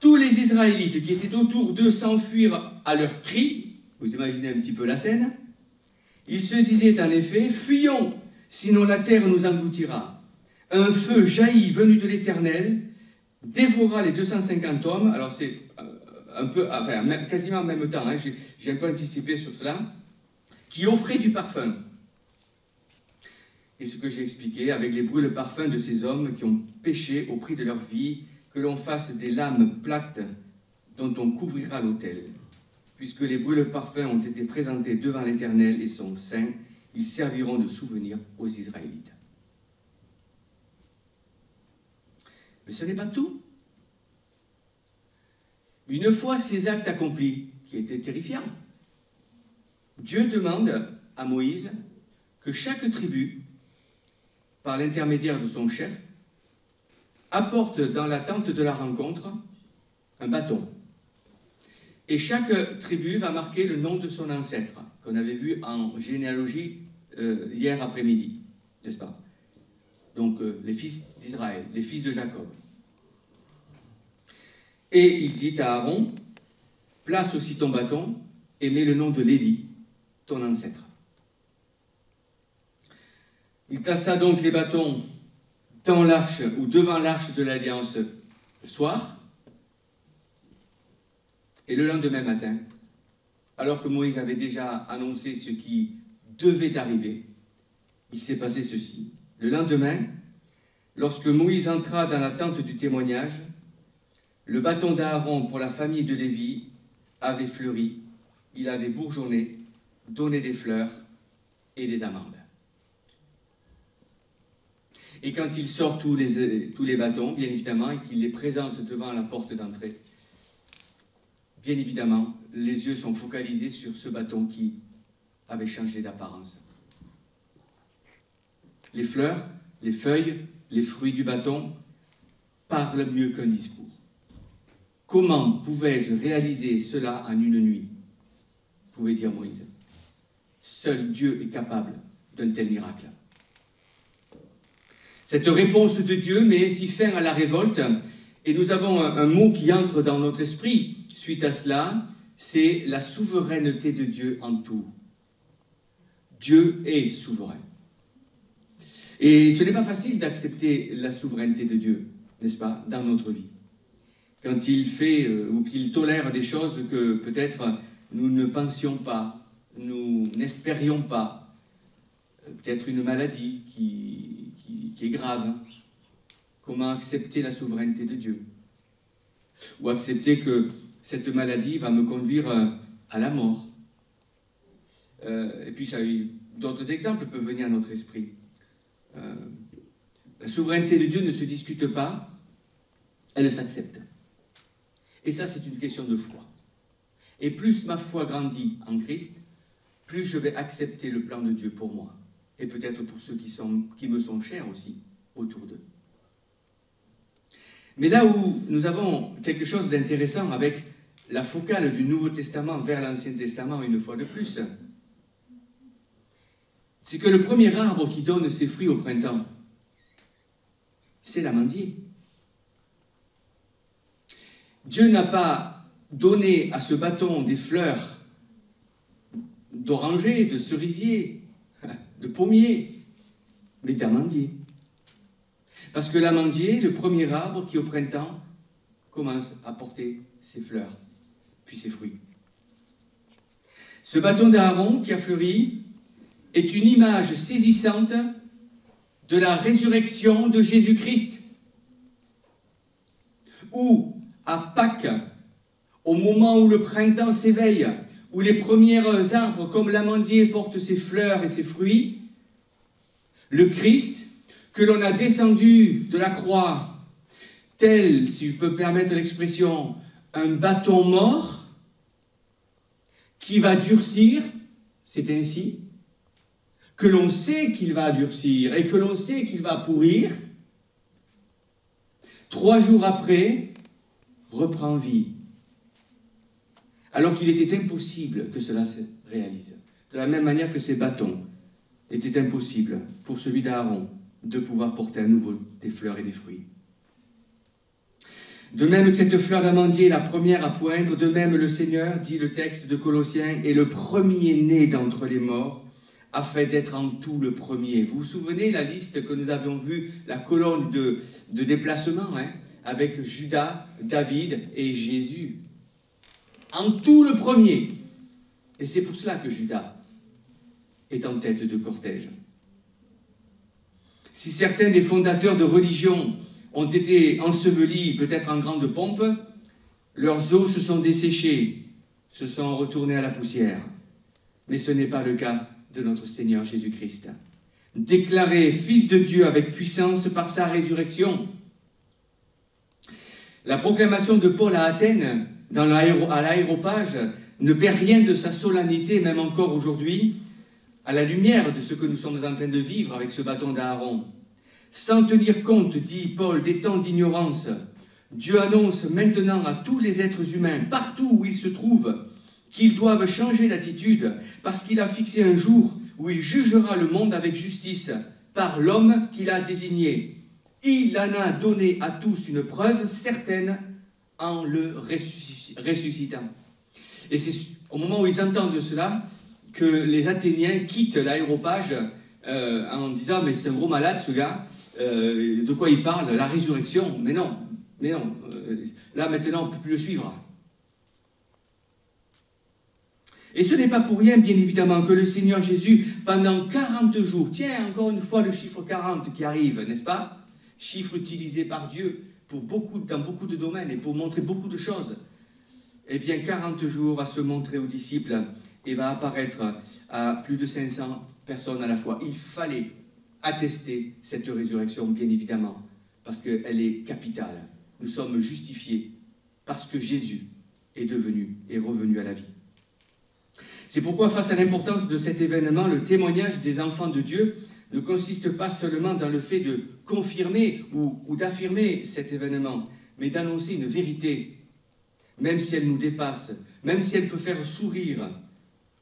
Tous les Israélites qui étaient autour d'eux s'enfuirent à leur cri. Vous imaginez un petit peu la scène. Ils se disaient en effet, « Fuyons, sinon la terre nous engloutira. » Un feu jaillit venu de l'Éternel, dévora les 250 hommes. Alors c'est un peu, enfin, quasiment en même temps, hein, j'ai un peu anticipé sur cela, qui offraient du parfum. Et ce que j'ai expliqué, avec les brûle-parfums de ces hommes qui ont péché au prix de leur vie, que l'on fasse des lames plates dont on couvrira l'autel. Puisque les brûle-parfums ont été présentés devant l'Éternel et sont saints, ils serviront de souvenir aux Israélites. Mais ce n'est pas tout. Une fois ces actes accomplis, qui étaient terrifiants, Dieu demande à Moïse que chaque tribu, par l'intermédiaire de son chef, apporte dans la tente de la rencontre un bâton. Et chaque tribu va marquer le nom de son ancêtre, qu'on avait vu en généalogie hier après-midi, n'est-ce pas? Donc les fils d'Israël, les fils de Jacob. Et il dit à Aaron, place aussi ton bâton et mets le nom de Lévi, ton ancêtre. Il plaça donc les bâtons dans l'arche ou devant l'arche de l'Alliance le soir. Et le lendemain matin, alors que Moïse avait déjà annoncé ce qui devait arriver, il s'est passé ceci. Le lendemain, lorsque Moïse entra dans la tente du témoignage, le bâton d'Aaron pour la famille de Lévi avait fleuri, il avait bourgeonné, donné des fleurs et des amandes. Et quand il sort tous les bâtons, bien évidemment, et qu'il les présente devant la porte d'entrée, bien évidemment, les yeux sont focalisés sur ce bâton qui avait changé d'apparence. Les fleurs, les feuilles, les fruits du bâton parlent mieux qu'un discours. Comment pouvais-je réaliser cela en une nuit? Pouvait dire Moïse. Seul Dieu est capable d'un tel miracle. Cette réponse de Dieu met ainsi fin à la révolte, et nous avons un mot qui entre dans notre esprit suite à cela, c'est la souveraineté de Dieu en tout. Dieu est souverain. Et ce n'est pas facile d'accepter la souveraineté de Dieu, n'est-ce pas, dans notre vie. Quand il fait ou qu'il tolère des choses que peut-être nous ne pensions pas, nous n'espérions pas, peut-être une maladie qui est grave. Comment accepter la souveraineté de Dieu? Ou accepter que cette maladie va me conduire à la mort. Et puis d'autres exemples peuvent venir à notre esprit. La souveraineté de Dieu ne se discute pas, elle s'accepte. Et ça, c'est une question de foi. Et plus ma foi grandit en Christ, plus je vais accepter le plan de Dieu pour moi. Et peut-être pour ceux qui me sont chers aussi, autour d'eux. Mais là où nous avons quelque chose d'intéressant avec la focale du Nouveau Testament vers l'Ancien Testament une fois de plus, c'est que le premier arbre qui donne ses fruits au printemps, c'est l'amandier. Dieu n'a pas donné à ce bâton des fleurs d'oranger, de cerisier, de pommier, mais d'amandier. Parce que l'amandier, le premier arbre qui au printemps commence à porter ses fleurs, puis ses fruits. Ce bâton d'Aaron qui a fleuri est une image saisissante de la résurrection de Jésus-Christ, où, à Pâques, au moment où le printemps s'éveille, où les premiers arbres comme l'amandier portent ses fleurs et ses fruits, le Christ, que l'on a descendu de la croix, tel, si je peux permettre l'expression, un bâton mort, qui va durcir, c'est ainsi, que l'on sait qu'il va durcir et que l'on sait qu'il va pourrir, 3 jours après, reprend vie. Alors qu'il était impossible que cela se réalise. De la même manière que ces bâtons étaient impossibles pour celui d'Aaron de pouvoir porter à nouveau des fleurs et des fruits. De même que cette fleur d'amandier est la première à poindre, de même le Seigneur, dit le texte de Colossiens, est le premier-né d'entre les morts, afin d'être en tout le premier. Vous vous souvenez la liste que nous avions vue, la colonne de déplacement, avec Judas, David et Jésus. En tout le premier. Et c'est pour cela que Judas est en tête de cortège. Si certains des fondateurs de religions ont été ensevelis, peut-être en grande pompe, leurs os se sont desséchés, se sont retournés à la poussière. Mais ce n'est pas le cas de notre Seigneur Jésus-Christ. Déclaré Fils de Dieu avec puissance par sa résurrection. La proclamation de Paul à Athènes, à l'aéropage, ne perd rien de sa solennité, même encore aujourd'hui, à la lumière de ce que nous sommes en train de vivre avec ce bâton d'Aaron. Sans tenir compte, dit Paul, des temps d'ignorance, Dieu annonce maintenant à tous les êtres humains, partout où ils se trouvent, qu'ils doivent changer d'attitude, parce qu'il a fixé un jour où il jugera le monde avec justice, par l'homme qu'il a désigné. Il en a donné à tous une preuve certaine en le ressuscitant. Et c'est au moment où ils entendent cela que les Athéniens quittent l'aéropage en disant « mais c'est un gros malade ce gars, de quoi il parle? La résurrection ?» Mais non, là maintenant on ne peut plus le suivre. Et ce n'est pas pour rien, bien évidemment, que le Seigneur Jésus, pendant 40 jours, tiens, encore une fois le chiffre 40 qui arrive, n'est-ce pas? Chiffre utilisé par Dieu dans beaucoup de domaines et pour montrer beaucoup de choses. Eh bien, 40 jours va se montrer aux disciples et va apparaître à plus de 500 personnes à la fois. Il fallait attester cette résurrection, bien évidemment, parce qu'elle est capitale. Nous sommes justifiés parce que Jésus est revenu à la vie. C'est pourquoi, face à l'importance de cet événement, le témoignage des enfants de Dieu ne consiste pas seulement dans le fait de confirmer ou d'affirmer cet événement, mais d'annoncer une vérité, même si elle nous dépasse, même si elle peut faire sourire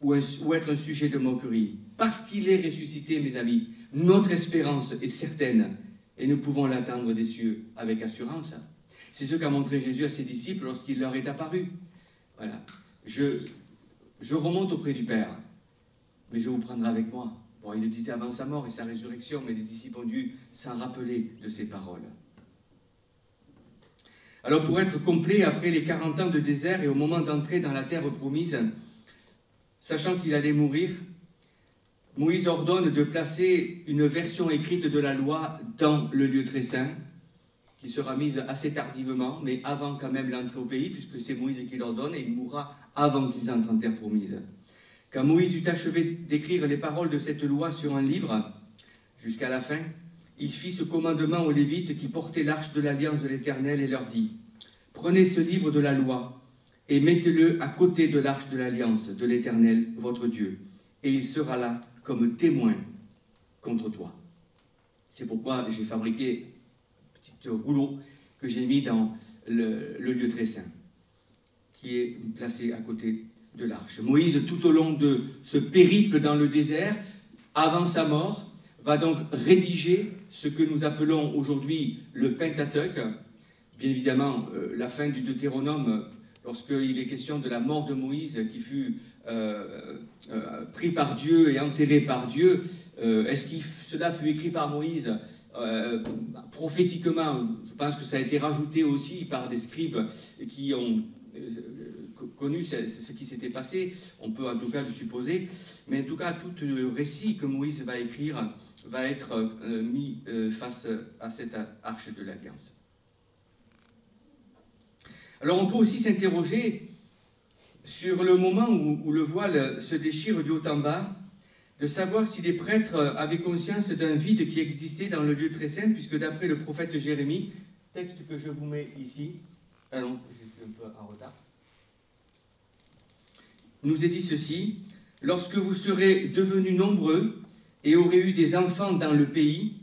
ou être un sujet de moquerie. Parce qu'il est ressuscité, mes amis, notre espérance est certaine et nous pouvons l'attendre des cieux avec assurance. C'est ce qu'a montré Jésus à ses disciples lorsqu'il leur est apparu. Voilà. Je remonte auprès du Père, mais je vous prendrai avec moi. Bon, il le disait avant sa mort et sa résurrection, mais les disciples ont dû s'en rappeler de ces paroles. Alors, pour être complet, après les 40 ans de désert et au moment d'entrer dans la terre promise, sachant qu'il allait mourir, Moïse ordonne de placer une version écrite de la loi dans le lieu très saint, qui sera mise assez tardivement, mais avant quand même l'entrée au pays, puisque c'est Moïse qui l'ordonne, et il mourra avant qu'ils entrent en terre promise. Quand Moïse eut achevé d'écrire les paroles de cette loi sur un livre, jusqu'à la fin, il fit ce commandement aux Lévites qui portaient l'arche de l'alliance de l'Éternel et leur dit « Prenez ce livre de la loi et mettez-le à côté de l'arche de l'alliance de l'Éternel, votre Dieu, et il sera là comme témoin contre toi. » C'est pourquoi j'ai fabriqué un petit rouleau que j'ai mis dans le lieu très saint, qui est placé à côté de l'arche. Moïse, tout au long de ce périple dans le désert, avant sa mort, va donc rédiger ce que nous appelons aujourd'hui le Pentateuque. Bien évidemment, la fin du Deutéronome, lorsqu'il est question de la mort de Moïse qui fut pris par Dieu et enterré par Dieu, est-ce que cela fut écrit par Moïse prophétiquement? Je pense que ça a été rajouté aussi par des scribes qui ont connu ce qui s'était passé, on peut en tout cas le supposer, mais en tout cas tout le récit que Moïse va écrire va être mis face à cette arche de l'Alliance. Alors on peut aussi s'interroger sur le moment où le voile se déchire du haut en bas, de savoir si les prêtres avaient conscience d'un vide qui existait dans le lieu très saint, puisque d'après le prophète Jérémie, texte que je vous mets ici, je suis un peu en retard, nous est dit ceci: « Lorsque vous serez devenus nombreux et aurait eu des enfants dans le pays,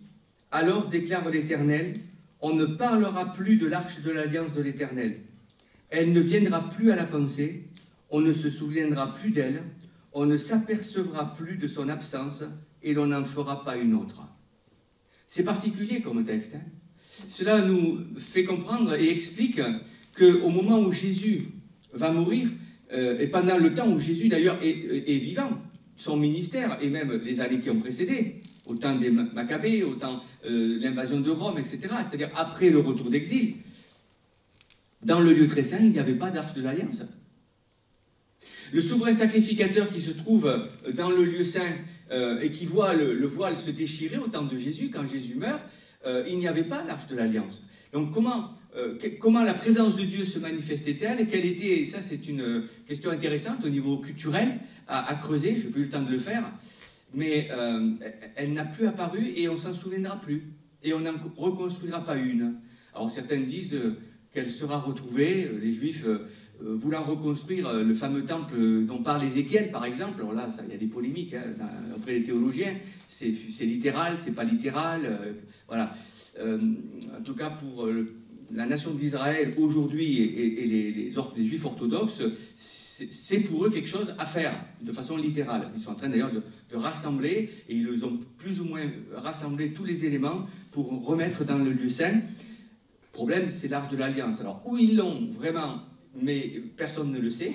alors, déclare l'Éternel, on ne parlera plus de l'arche de l'alliance de l'Éternel. Elle ne viendra plus à la pensée, on ne se souviendra plus d'elle, on ne s'apercevra plus de son absence, et l'on n'en fera pas une autre. C'est particulier comme texte. Hein. Cela nous fait comprendre et explique qu'au moment où Jésus va mourir, et pendant le temps où Jésus d'ailleurs est vivant, son ministère, et même les années qui ont précédé, au temps des Maccabées, au temps de l'invasion de Rome, etc., c'est-à-dire après le retour d'exil, dans le lieu très saint, il n'y avait pas d'arche de l'Alliance. Le souverain sacrificateur qui se trouve dans le lieu saint et qui voit le voile se déchirer au temps de Jésus, quand Jésus meurt, il n'y avait pas l'arche de l'Alliance. Donc comment la présence de Dieu se manifestait-elle? Quelle était, ça c'est une question intéressante au niveau culturel à creuser, je n'ai pas eu le temps de le faire, mais elle n'a plus apparu et on ne s'en souviendra plus. Et on n'en reconstruira pas une. Alors certains disent qu'elle sera retrouvée, les Juifs voulant reconstruire le fameux temple dont parle Ézéchiel, par exemple. Alors là, il y a des polémiques hein, auprès des théologiens. C'est littéral, c'est pas littéral. Voilà. En tout cas, pour la nation d'Israël aujourd'hui et les Juifs orthodoxes, c'est pour eux quelque chose à faire, de façon littérale. Ils sont en train d'ailleurs de rassembler, et ils ont plus ou moins rassemblé tous les éléments pour remettre dans le lieu saint. Le problème, c'est l'arche de l'Alliance. Alors, où ils l'ont vraiment, mais personne ne le sait,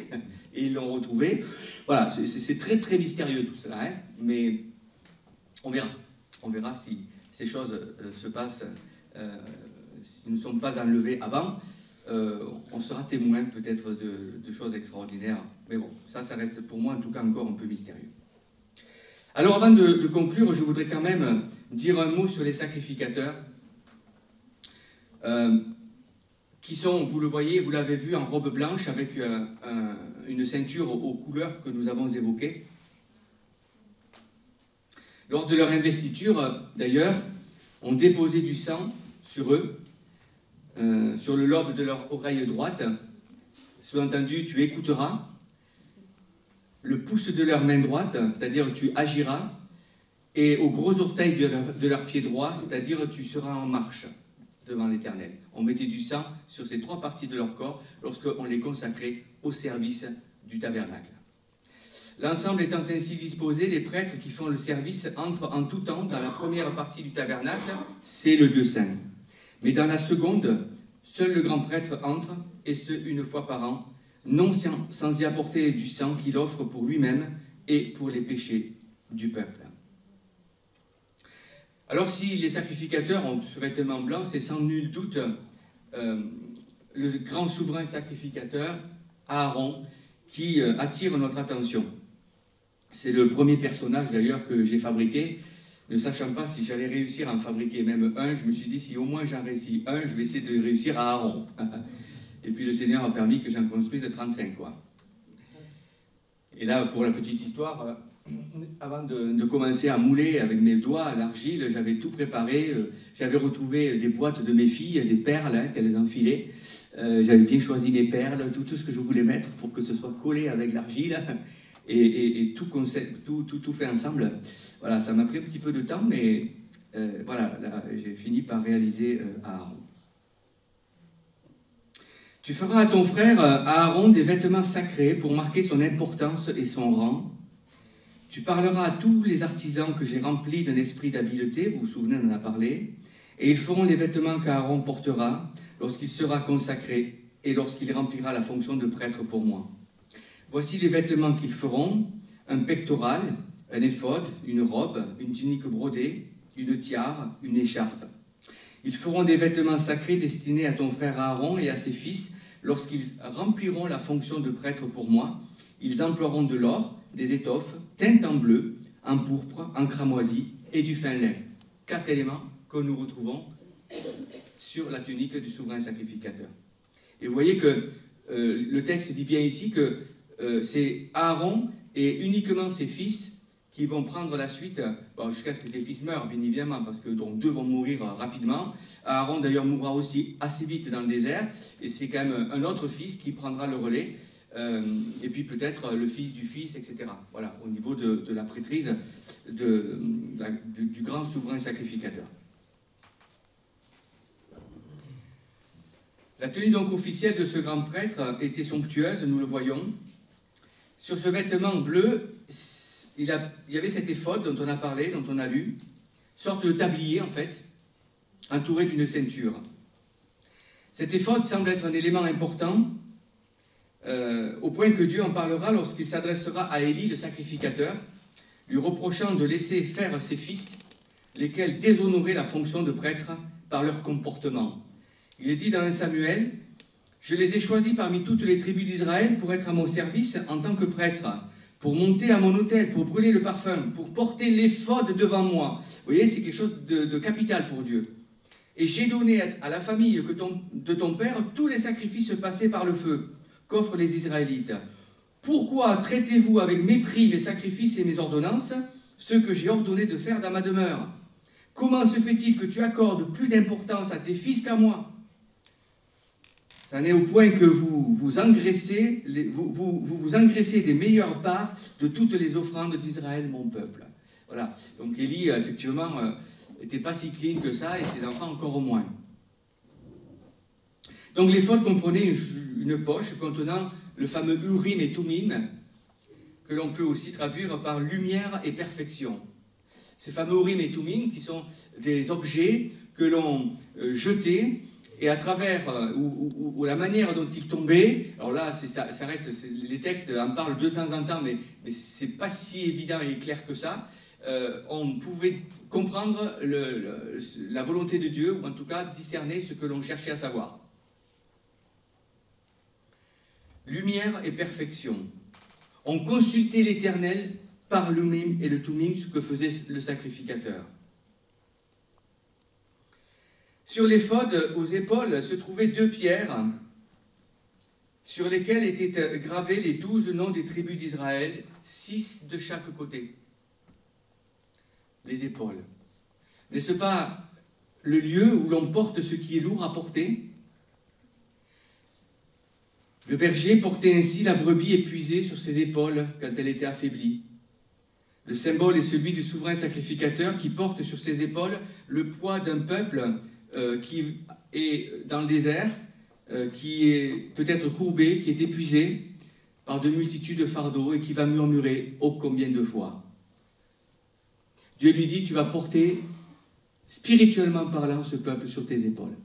et ils l'ont retrouvé. Voilà, c'est très très mystérieux tout cela, hein, mais on verra. On verra si ces choses se passent, s'ils ne sont pas enlevés avant. On sera témoin peut-être de choses extraordinaires. Mais bon, ça reste pour moi en tout cas encore un peu mystérieux. Alors avant de conclure, je voudrais quand même dire un mot sur les sacrificateurs, qui sont, vous le voyez, vous l'avez vu, en robe blanche avec une ceinture aux couleurs que nous avons évoquées. Lors de leur investiture, d'ailleurs, on déposait du sang sur eux, sur le lobe de leur oreille droite. Sous-entendu, tu écouteras. Le pouce de leur main droite, c'est-à-dire tu agiras. Et au gros orteil de leur pied droit, c'est-à-dire tu seras en marche devant l'Éternel. On mettait du sang sur ces trois parties de leur corps lorsqu'on les consacrait au service du tabernacle. L'ensemble étant ainsi disposé, les prêtres qui font le service entrent en tout temps dans la première partie du tabernacle, c'est le lieu saint. Mais dans la seconde, seul le grand prêtre entre, et ce, une fois par an, non sans y apporter du sang qu'il offre pour lui-même et pour les péchés du peuple. Alors si les sacrificateurs ont ce vêtement blanc, c'est sans nul doute le grand souverain sacrificateur, Aaron, qui attire notre attention. C'est le premier personnage d'ailleurs que j'ai fabriqué. Ne sachant pas si j'allais réussir à en fabriquer même un, je me suis dit, si au moins j'en réussis un, je vais essayer de réussir à Aaron. Et puis le Seigneur a permis que j'en construise 35, quoi. Et là, pour la petite histoire, avant de commencer à mouler avec mes doigts l'argile, j'avais tout préparé. J'avais retrouvé des boîtes de mes filles, des perles hein, qu'elles enfilaient. J'avais bien choisi les perles, tout ce que je voulais mettre pour que ce soit collé avec l'argile. Et tout fait ensemble. Voilà, ça m'a pris un petit peu de temps, mais voilà, j'ai fini par réaliser Aaron. Tu feras à ton frère Aaron des vêtements sacrés pour marquer son importance et son rang. Tu parleras à tous les artisans que j'ai remplis d'un esprit d'habileté, vous vous souvenez, on en a parlé, et ils feront les vêtements qu'Aaron portera lorsqu'il sera consacré et lorsqu'il remplira la fonction de prêtre pour moi. Voici les vêtements qu'ils feront, un pectoral, un éphod, une robe, une tunique brodée, une tiare, une écharpe. Ils feront des vêtements sacrés destinés à ton frère Aaron et à ses fils lorsqu'ils rempliront la fonction de prêtre pour moi. Ils emploieront de l'or, des étoffes, teintes en bleu, en pourpre, en cramoisi et du fin lin. 4 éléments que nous retrouvons sur la tunique du souverain sacrificateur. Et vous voyez que le texte dit bien ici que c'est Aaron et uniquement ses fils qui vont prendre la suite, bon, jusqu'à ce que ses fils meurent, bien évidemment, parce que donc 2 vont mourir rapidement. Aaron, d'ailleurs, mourra aussi assez vite dans le désert, et c'est quand même un autre fils qui prendra le relais. et puis peut-être le fils du fils, etc. Voilà, au niveau de la prêtrise du grand souverain sacrificateur. La tenue donc officielle de ce grand prêtre était somptueuse, nous le voyons. Sur ce vêtement bleu, il y avait cet éphod dont on a parlé, dont on a lu, sorte de tablier en fait, entouré d'une ceinture. Cet éphod semble être un élément important, au point que Dieu en parlera lorsqu'il s'adressera à Élie, le sacrificateur, lui reprochant de laisser faire ses fils, lesquels déshonoraient la fonction de prêtre par leur comportement. Il est dit dans 1 Samuel, « Je les ai choisis parmi toutes les tribus d'Israël pour être à mon service en tant que prêtre, pour monter à mon autel, pour brûler le parfum, pour porter l'éphod devant moi. » Vous voyez, c'est quelque chose de capital pour Dieu. « Et j'ai donné à la famille de ton père tous les sacrifices passés par le feu, qu'offrent les Israélites. Pourquoi traitez-vous avec mépris mes sacrifices et mes ordonnances, ceux que j'ai ordonné de faire dans ma demeure? Comment se fait-il que tu accordes plus d'importance à tes fils qu'à moi? Ça en est au point que vous engraissez des meilleures parts de toutes les offrandes d'Israël, mon peuple. » Voilà. Donc Élie, effectivement, n'était pas si clean que ça, et ses enfants encore moins. Donc l'éphod comprenait une poche contenant le fameux Urim et Thummim, que l'on peut aussi traduire par lumière et perfection. Ces fameux Urim et Thummim qui sont des objets que l'on jetait, et à travers, ou la manière dont ils tombaient, alors là, ça reste, les textes en parlent de temps en temps, mais c'est pas si évident et clair que ça, on pouvait comprendre la volonté de Dieu, ou en tout cas discerner ce que l'on cherchait à savoir. Lumière et perfection. On consultait l'Éternel par l'Urim et le Thummim, ce que faisait le sacrificateur. Sur l'éphod, aux épaules, se trouvaient 2 pierres sur lesquelles étaient gravés les 12 noms des tribus d'Israël, 6 de chaque côté. Les épaules. N'est-ce pas le lieu où l'on porte ce qui est lourd à porter? Le berger portait ainsi la brebis épuisée sur ses épaules quand elle était affaiblie. Le symbole est celui du souverain sacrificateur qui porte sur ses épaules le poids d'un peuple qui est dans le désert, qui est peut-être courbé, qui est épuisé par de multitudes de fardeaux et qui va murmurer ô combien de fois. Dieu lui dit, tu vas porter, spirituellement parlant, ce peuple sur tes épaules.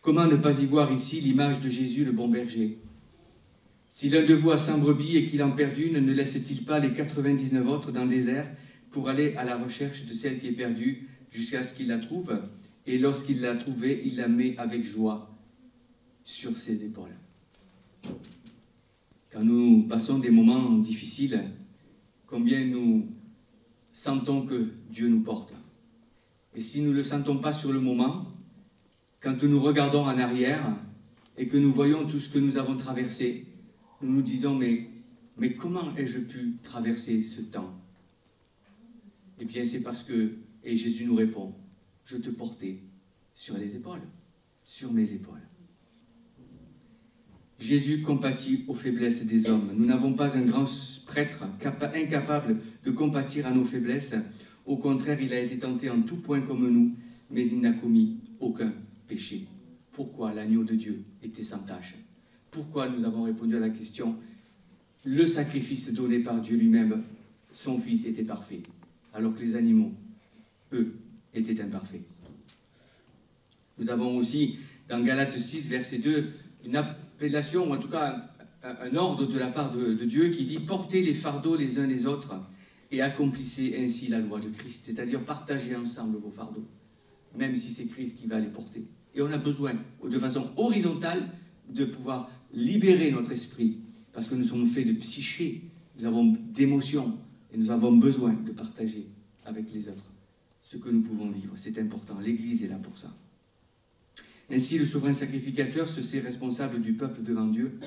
Comment ne pas y voir ici l'image de Jésus, le bon berger? Si l'un de vous a 100 brebis et qu'il en perd une, ne laisse-t-il pas les 99 autres dans le désert pour aller à la recherche de celle qui est perdue jusqu'à ce qu'il la trouve? Et lorsqu'il l'a trouvée, il la met avec joie sur ses épaules. Quand nous passons des moments difficiles, combien nous sentons que Dieu nous porte. Et si nous ne le sentons pas sur le moment, quand nous regardons en arrière et que nous voyons tout ce que nous avons traversé, nous nous disons, mais comment ai-je pu traverser ce temps? Eh bien, c'est parce que, et Jésus nous répond, je te portais sur les épaules, sur mes épaules. Jésus compatit aux faiblesses des hommes. Nous n'avons pas un grand prêtre incapable de compatir à nos faiblesses. Au contraire, il a été tenté en tout point comme nous, mais il n'a commis aucun péché. Pourquoi l'agneau de Dieu était sans tache? Pourquoi nous avons répondu à la question? Le sacrifice donné par Dieu lui-même, son Fils, était parfait, alors que les animaux, eux, étaient imparfaits. Nous avons aussi, dans Galates 6, verset 2, une appellation, ou en tout cas un ordre de la part de Dieu qui dit « Portez les fardeaux les uns les autres et accomplissez ainsi la loi de Christ », c'est-à-dire partagez ensemble vos fardeaux, même si c'est Christ qui va les porter. Et on a besoin, de façon horizontale, de pouvoir libérer notre esprit, parce que nous sommes faits de psyché, nous avons d'émotions, et nous avons besoin de partager avec les autres ce que nous pouvons vivre. C'est important, l'Église est là pour ça. Ainsi, le souverain sacrificateur se sait responsable du peuple devant Dieu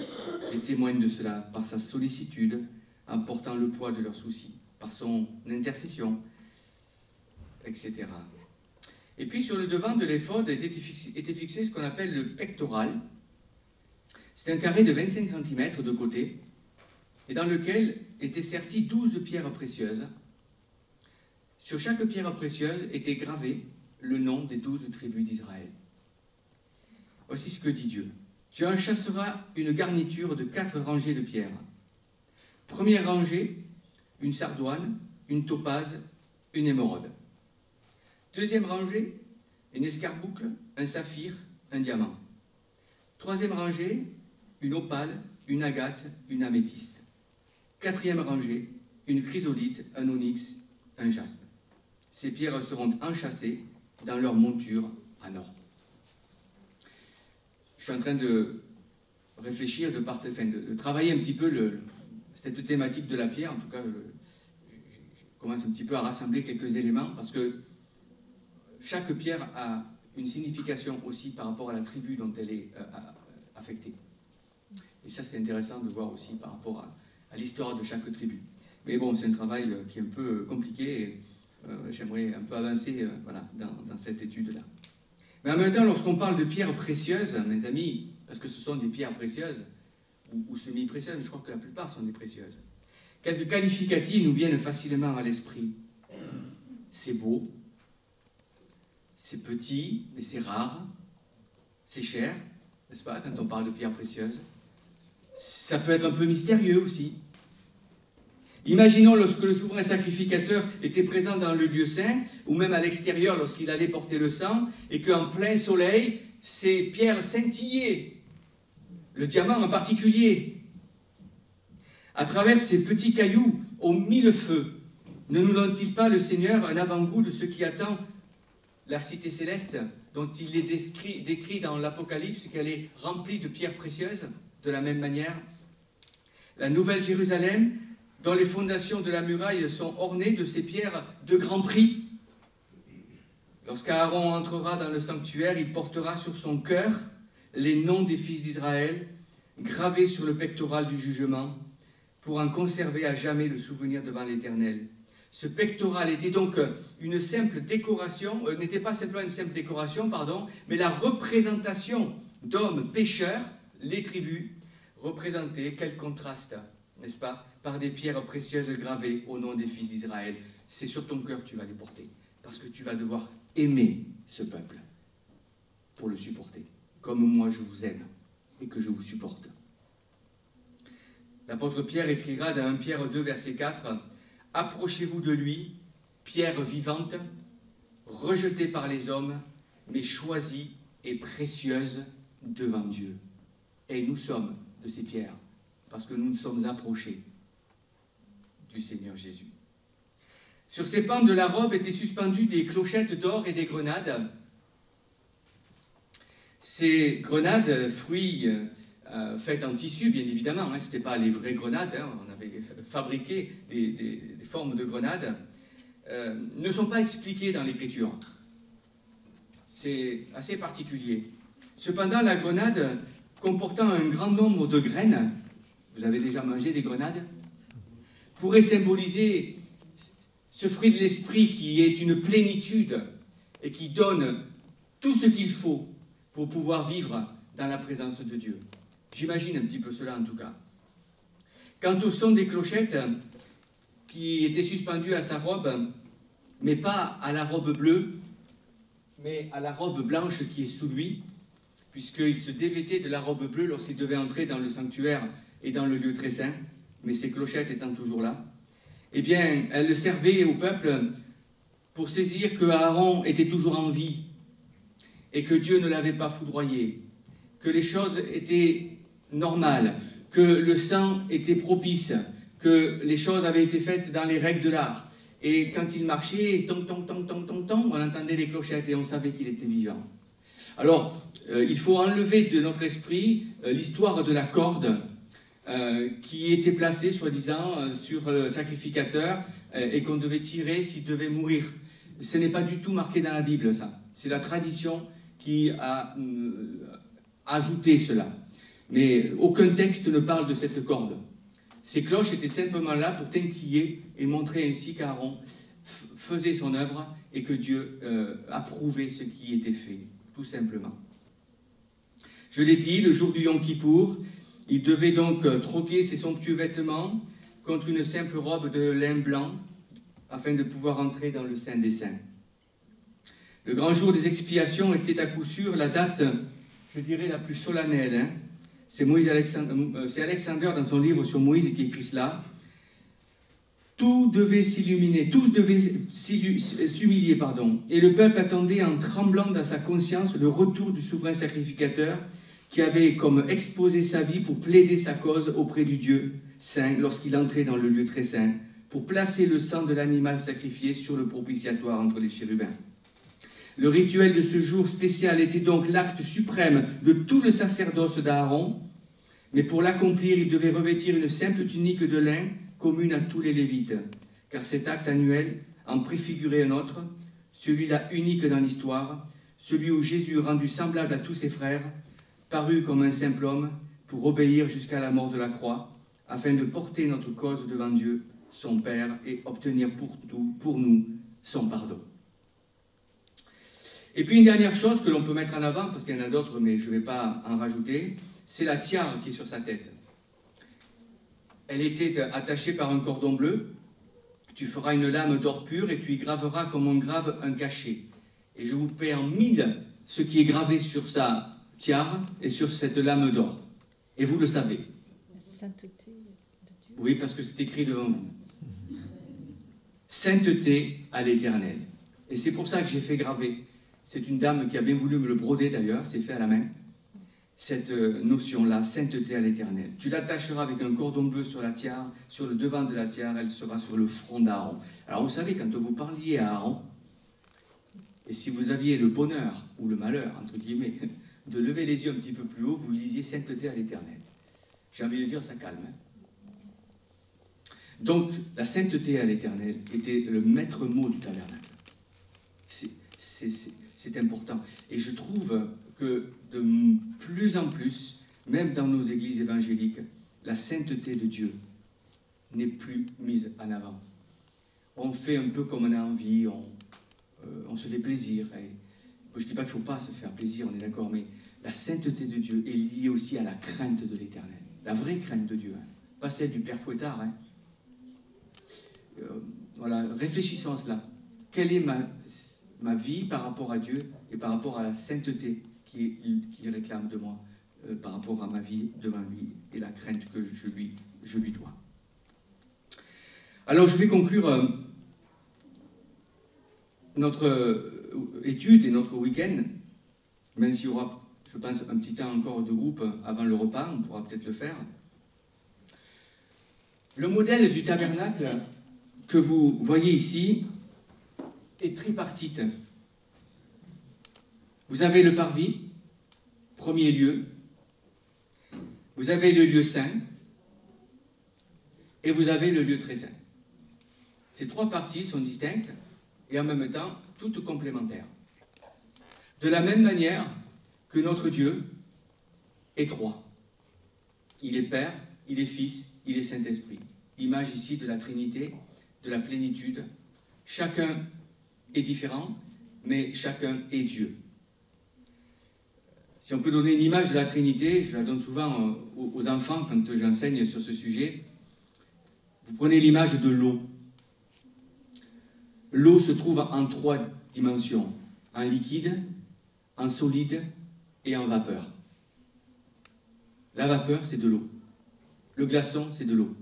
et témoigne de cela par sa sollicitude, en portant le poids de leurs soucis, par son intercession, etc. Et puis, sur le devant de l'éphod était fixé ce qu'on appelle le pectoral. C'est un carré de 25 cm de côté, et dans lequel étaient serties 12 pierres précieuses. Sur chaque pierre précieuse était gravé le nom des 12 tribus d'Israël. Voici ce que dit Dieu. Tu en chasseras une garniture de 4 rangées de pierres. Première rangée, une sardoine, une topaze, une émeraude. Deuxième rangée, une escarboucle, un saphir, un diamant. Troisième rangée, une opale, une agate, une améthyste. Quatrième rangée, une chrysolite, un onyx, un jaspe. Ces pierres seront enchâssées dans leur monture en or. Je suis en train de réfléchir, de travailler un petit peu cette thématique de la pierre. En tout cas, je commence un petit peu à rassembler quelques éléments parce que chaque pierre a une signification aussi par rapport à la tribu dont elle est affectée. Et ça, c'est intéressant de voir aussi par rapport à l'histoire de chaque tribu. Mais bon, c'est un travail qui est un peu compliqué et j'aimerais un peu avancer voilà, dans cette étude-là. Mais en même temps, lorsqu'on parle de pierres précieuses, mes amis, parce que ce sont des pierres précieuses, ou semi-précieuses, je crois que la plupart sont des précieuses, quelques qualificatifs nous viennent facilement à l'esprit. C'est beau, c'est petit, mais c'est rare, c'est cher, n'est-ce pas, quand on parle de pierres précieuses. Ça peut être un peu mystérieux aussi. Imaginons lorsque le souverain sacrificateur était présent dans le lieu saint, ou même à l'extérieur lorsqu'il allait porter le sang, et qu'en plein soleil, ces pierres scintillaient, le diamant en particulier. À travers ces petits cailloux aux 1000 feux, ne nous donne-t-il pas le Seigneur un avant-goût de ce qui attend la cité céleste, dont il est décrit dans l'Apocalypse, qu'elle est remplie de pierres précieuses, de la même manière? La Nouvelle Jérusalem, dont les fondations de la muraille sont ornées de ces pierres de grand prix. Lorsqu'Aaron entrera dans le sanctuaire, il portera sur son cœur les noms des fils d'Israël, gravés sur le pectoral du jugement, pour en conserver à jamais le souvenir devant l'Éternel. Ce pectoral était donc une simple décoration, n'était pas simplement une simple décoration, pardon, mais la représentation d'hommes pécheurs, les tribus, représentées, quel contraste, n'est-ce pas, par des pierres précieuses gravées au nom des fils d'Israël. C'est sur ton cœur que tu vas les porter, parce que tu vas devoir aimer ce peuple pour le supporter, comme moi je vous aime et que je vous supporte. L'apôtre Pierre écrira dans 1 Pierre 2, verset 4, « Approchez-vous de lui, pierre vivante, rejetée par les hommes, mais choisie et précieuse devant Dieu. » Et nous sommes de ces pierres, parce que nous nous sommes approchés du Seigneur Jésus. Sur ces pans de la robe étaient suspendues des clochettes d'or et des grenades. Ces grenades, fruits faits en tissu, bien évidemment, ce n'étaient pas les vraies grenades, on avait fabriqué des formes de grenades, ne sont pas expliquées dans l'Écriture. C'est assez particulier. Cependant, la grenade comportant un grand nombre de graines, vous avez déjà mangé des grenades, pourrait symboliser ce fruit de l'esprit qui est une plénitude et qui donne tout ce qu'il faut pour pouvoir vivre dans la présence de Dieu. J'imagine un petit peu cela en tout cas. Quant au son des clochettes qui étaient suspendues à sa robe, mais pas à la robe bleue, mais à la robe blanche qui est sous lui, puisqu'il se dévêtait de la robe bleue lorsqu'il devait entrer dans le sanctuaire et dans le lieu très saint, mais ces clochettes étant toujours là, eh bien, elles servaient au peuple pour saisir que Aaron était toujours en vie et que Dieu ne l'avait pas foudroyé, que les choses étaient normales, que le sang était propice, que les choses avaient été faites dans les règles de l'art. Et quand il marchait, tong, tong, tong, tong, tong, tong, on entendait les clochettes et on savait qu'il était vivant. Alors, il faut enlever de notre esprit l'histoire de la corde qui était placée, soi-disant, sur le sacrificateur et qu'on devait tirer s'il devait mourir. Ce n'est pas du tout marqué dans la Bible, ça. C'est la tradition qui a ajouté cela. Mais aucun texte ne parle de cette corde. Ces cloches étaient simplement là pour tintiller et montrer ainsi qu'Aaron faisait son œuvre et que Dieu approuvait ce qui était fait, tout simplement. Je l'ai dit, le jour du Yom Kippour, il devait donc troquer ses somptueux vêtements contre une simple robe de lin blanc afin de pouvoir entrer dans le Saint des Saints. Le grand jour des expiations était à coup sûr la date, je dirais, la plus solennelle. Hein. C'est Alexander dans son livre sur Moïse qui écrit cela. Tout devait s'illuminer, tous devaient s'humilier, et le peuple attendait en tremblant dans sa conscience le retour du souverain sacrificateur qui avait comme exposé sa vie pour plaider sa cause auprès du Dieu saint lorsqu'il entrait dans le lieu très saint, pour placer le sang de l'animal sacrifié sur le propitiatoire entre les chérubins. Le rituel de ce jour spécial était donc l'acte suprême de tout le sacerdoce d'Aaron, mais pour l'accomplir, il devait revêtir une simple tunique de lin commune à tous les Lévites, car cet acte annuel en préfigurait un autre, celui-là unique dans l'histoire, celui où Jésus, rendu semblable à tous ses frères, parut comme un simple homme pour obéir jusqu'à la mort de la croix, afin de porter notre cause devant Dieu, son Père, et obtenir pour nous son pardon. Et puis une dernière chose que l'on peut mettre en avant, parce qu'il y en a d'autres, mais je ne vais pas en rajouter, c'est la tiare qui est sur sa tête. Elle était attachée par un cordon bleu. Tu feras une lame d'or pur et tu y graveras comme on grave un cachet. Et je vous paie en 1000 ce qui est gravé sur sa tiare et sur cette lame d'or. Et vous le savez. La sainteté de Dieu. Oui, parce que c'est écrit devant vous. Sainteté à l'Éternel. Et c'est pour ça que j'ai fait graver. C'est une dame qui a bien voulu me le broder d'ailleurs, c'est fait à la main. Cette notion-là, sainteté à l'Éternel. Tu l'attacheras avec un cordon bleu sur la tiare, sur le devant de la tiare, elle sera sur le front d'Aaron. Alors vous savez, quand vous parliez à Aaron, et si vous aviez le bonheur, ou le malheur, entre guillemets, de lever les yeux un petit peu plus haut, vous lisiez sainteté à l'Éternel. J'ai envie de dire, ça calme. Hein. Donc, la sainteté à l'Éternel était le maître mot du tabernacle. C'est important. Et je trouve que de plus en plus, même dans nos églises évangéliques, la sainteté de Dieu n'est plus mise en avant. On fait un peu comme on a envie, on se fait plaisir. Et je ne dis pas qu'il ne faut pas se faire plaisir, on est d'accord, mais la sainteté de Dieu est liée aussi à la crainte de l'Éternel. La vraie crainte de Dieu, hein. Pas celle du père Fouettard. Hein. Voilà, réfléchissons à cela. Quelle est ma vie par rapport à Dieu et par rapport à la sainteté qu'il réclame de moi, par rapport à ma vie devant lui et la crainte que je lui dois. Alors je vais conclure notre étude et notre week-end, même s'il y aura, je pense, un petit temps encore de groupe avant le repas, on pourra peut-être le faire. Le modèle du tabernacle que vous voyez ici est tripartite. Vous avez le parvis, premier lieu, vous avez le lieu saint, et vous avez le lieu très saint. Ces trois parties sont distinctes, et en même temps, toutes complémentaires. De la même manière que notre Dieu est trois. Il est Père, il est Fils, il est Saint-Esprit. Image ici de la Trinité, de la plénitude. Chacun est différent, mais chacun est Dieu. Si on peut donner une image de la Trinité, je la donne souvent aux enfants quand j'enseigne sur ce sujet. Vous prenez l'image de l'eau. L'eau se trouve en trois dimensions, en liquide, en solide et en vapeur. La vapeur, c'est de l'eau. Le glaçon, c'est de l'eau.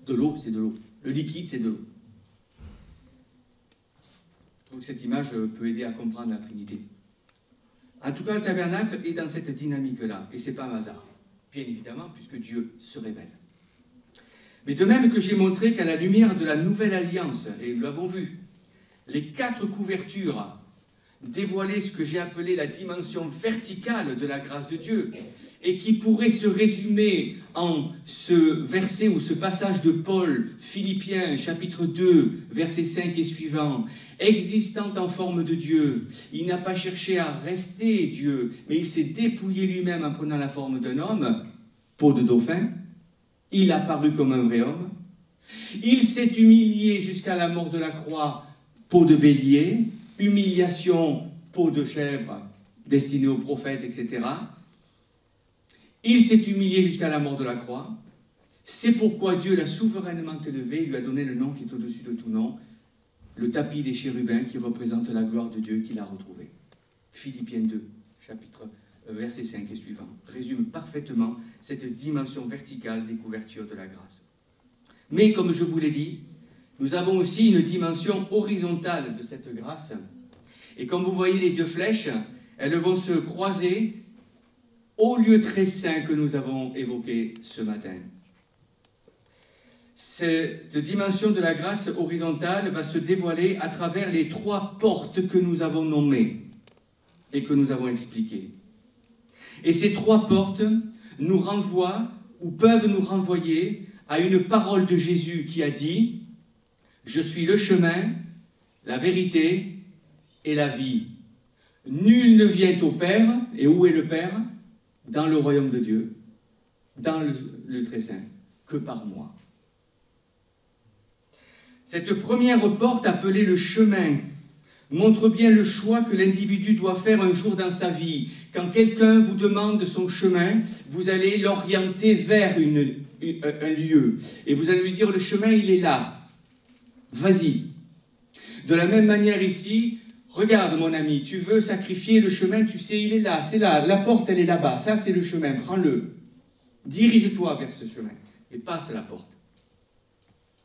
De l'eau, c'est de l'eau. Le liquide, c'est de l'eau. Je trouve que cette image peut aider à comprendre la Trinité. En tout cas, le tabernacle est dans cette dynamique-là, et ce n'est pas un hasard, bien évidemment, puisque Dieu se révèle. Mais de même que j'ai montré qu'à la lumière de la nouvelle alliance, et nous l'avons vu, les 4 couvertures dévoilaient ce que j'ai appelé la dimension verticale de la grâce de Dieu, et qui pourrait se résumer en ce verset ou ce passage de Paul, Philippiens, chapitre 2, verset 5 et suivant. Existant en forme de Dieu, il n'a pas cherché à rester Dieu, mais il s'est dépouillé lui-même en prenant la forme d'un homme, peau de dauphin. Il a paru comme un vrai homme. Il s'est humilié jusqu'à la mort de la croix, peau de bélier, humiliation, peau de chèvre, destinée aux prophètes, etc. Il s'est humilié jusqu'à la mort de la croix. C'est pourquoi Dieu l'a souverainement élevé, il lui a donné le nom qui est au-dessus de tout nom, le tapis des chérubins qui représente la gloire de Dieu qu'il a retrouvé. Philippiens 2, verset 5 et suivant, résume parfaitement cette dimension verticale des couvertures de la grâce. Mais comme je vous l'ai dit, nous avons aussi une dimension horizontale de cette grâce. Et comme vous voyez les deux flèches, elles vont se croiser au lieu très saint que nous avons évoqué ce matin. Cette dimension de la grâce horizontale va se dévoiler à travers les 3 portes que nous avons nommées et que nous avons expliquées. Et ces 3 portes nous renvoient ou peuvent nous renvoyer à une parole de Jésus qui a dit « Je suis le chemin, la vérité et la vie. Nul ne vient au Père. » Et où est le Père? Dans le royaume de Dieu, dans le très saint, que par moi. Cette première porte, appelée le chemin, montre bien le choix que l'individu doit faire un jour dans sa vie. Quand quelqu'un vous demande son chemin, vous allez l'orienter vers un lieu. Et vous allez lui dire, le chemin, il est là. Vas-y. De la même manière ici, regarde mon ami, tu veux sacrifier le chemin, tu sais, il est là, c'est là, la porte, elle est là-bas. Ça, c'est le chemin, prends-le. Dirige-toi vers ce chemin et passe la porte.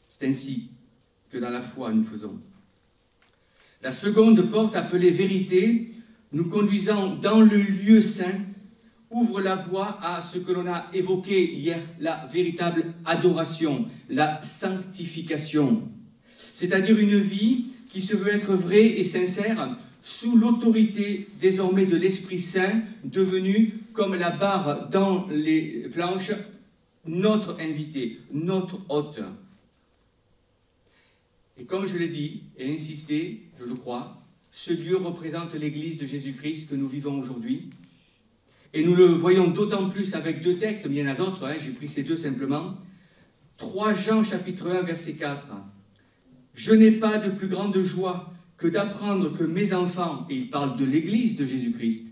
C'est ainsi que dans la foi nous faisons. La seconde porte, appelée vérité, nous conduisant dans le lieu saint, ouvre la voie à ce que l'on a évoqué hier, la véritable adoration, la sanctification. C'est-à-dire une vie qui se veut être vraie et sincère, sous l'autorité désormais de l'Esprit Saint, devenu, comme la barre dans les planches, notre invité, notre hôte. Et comme je l'ai dit et insisté, je le crois, ce lieu représente l'Église de Jésus-Christ que nous vivons aujourd'hui. Et nous le voyons d'autant plus avec 2 textes, mais il y en a d'autres, j'ai pris ces 2 simplement. 3 Jean chapitre 1 verset 4. « Je n'ai pas de plus grande joie que d'apprendre que mes enfants, et il parle de l'Église de Jésus-Christ,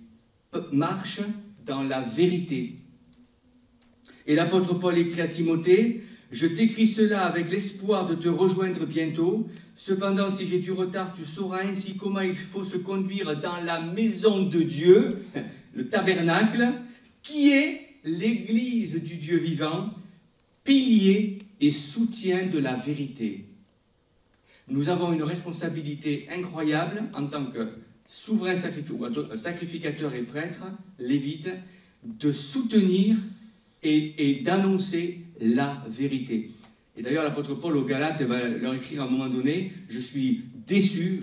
marchent dans la vérité. » Et l'apôtre Paul écrit à Timothée, « Je t'écris cela avec l'espoir de te rejoindre bientôt. Cependant, si j'ai du retard, tu sauras ainsi comment il faut se conduire dans la maison de Dieu, le tabernacle, qui est l'Église du Dieu vivant, pilier et soutien de la vérité. » Nous avons une responsabilité incroyable en tant que souverain sacrificateur et prêtre, lévite, de soutenir et d'annoncer la vérité. Et d'ailleurs, l'apôtre Paul aux Galates va leur écrire à un moment donné, je suis déçu,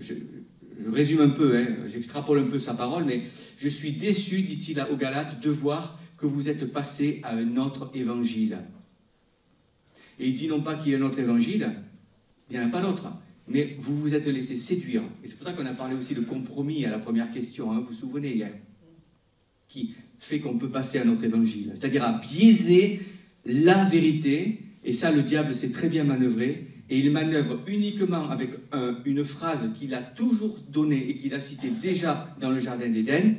je résume un peu, j'extrapole un peu sa parole, mais je suis déçu, dit-il aux Galates, de voir que vous êtes passés à un autre évangile. Et il dit non pas qu'il y ait un autre évangile, il n'y en a pas d'autre, mais vous vous êtes laissé séduire. Et c'est pour ça qu'on a parlé aussi de compromis à la première question, vous vous souvenez hier, qui fait qu'on peut passer à notre évangile, c'est-à-dire à biaiser la vérité, et ça le diable sait très bien manœuvrer, et il manœuvre uniquement avec une phrase qu'il a toujours donnée et qu'il a citée déjà dans le jardin d'Éden,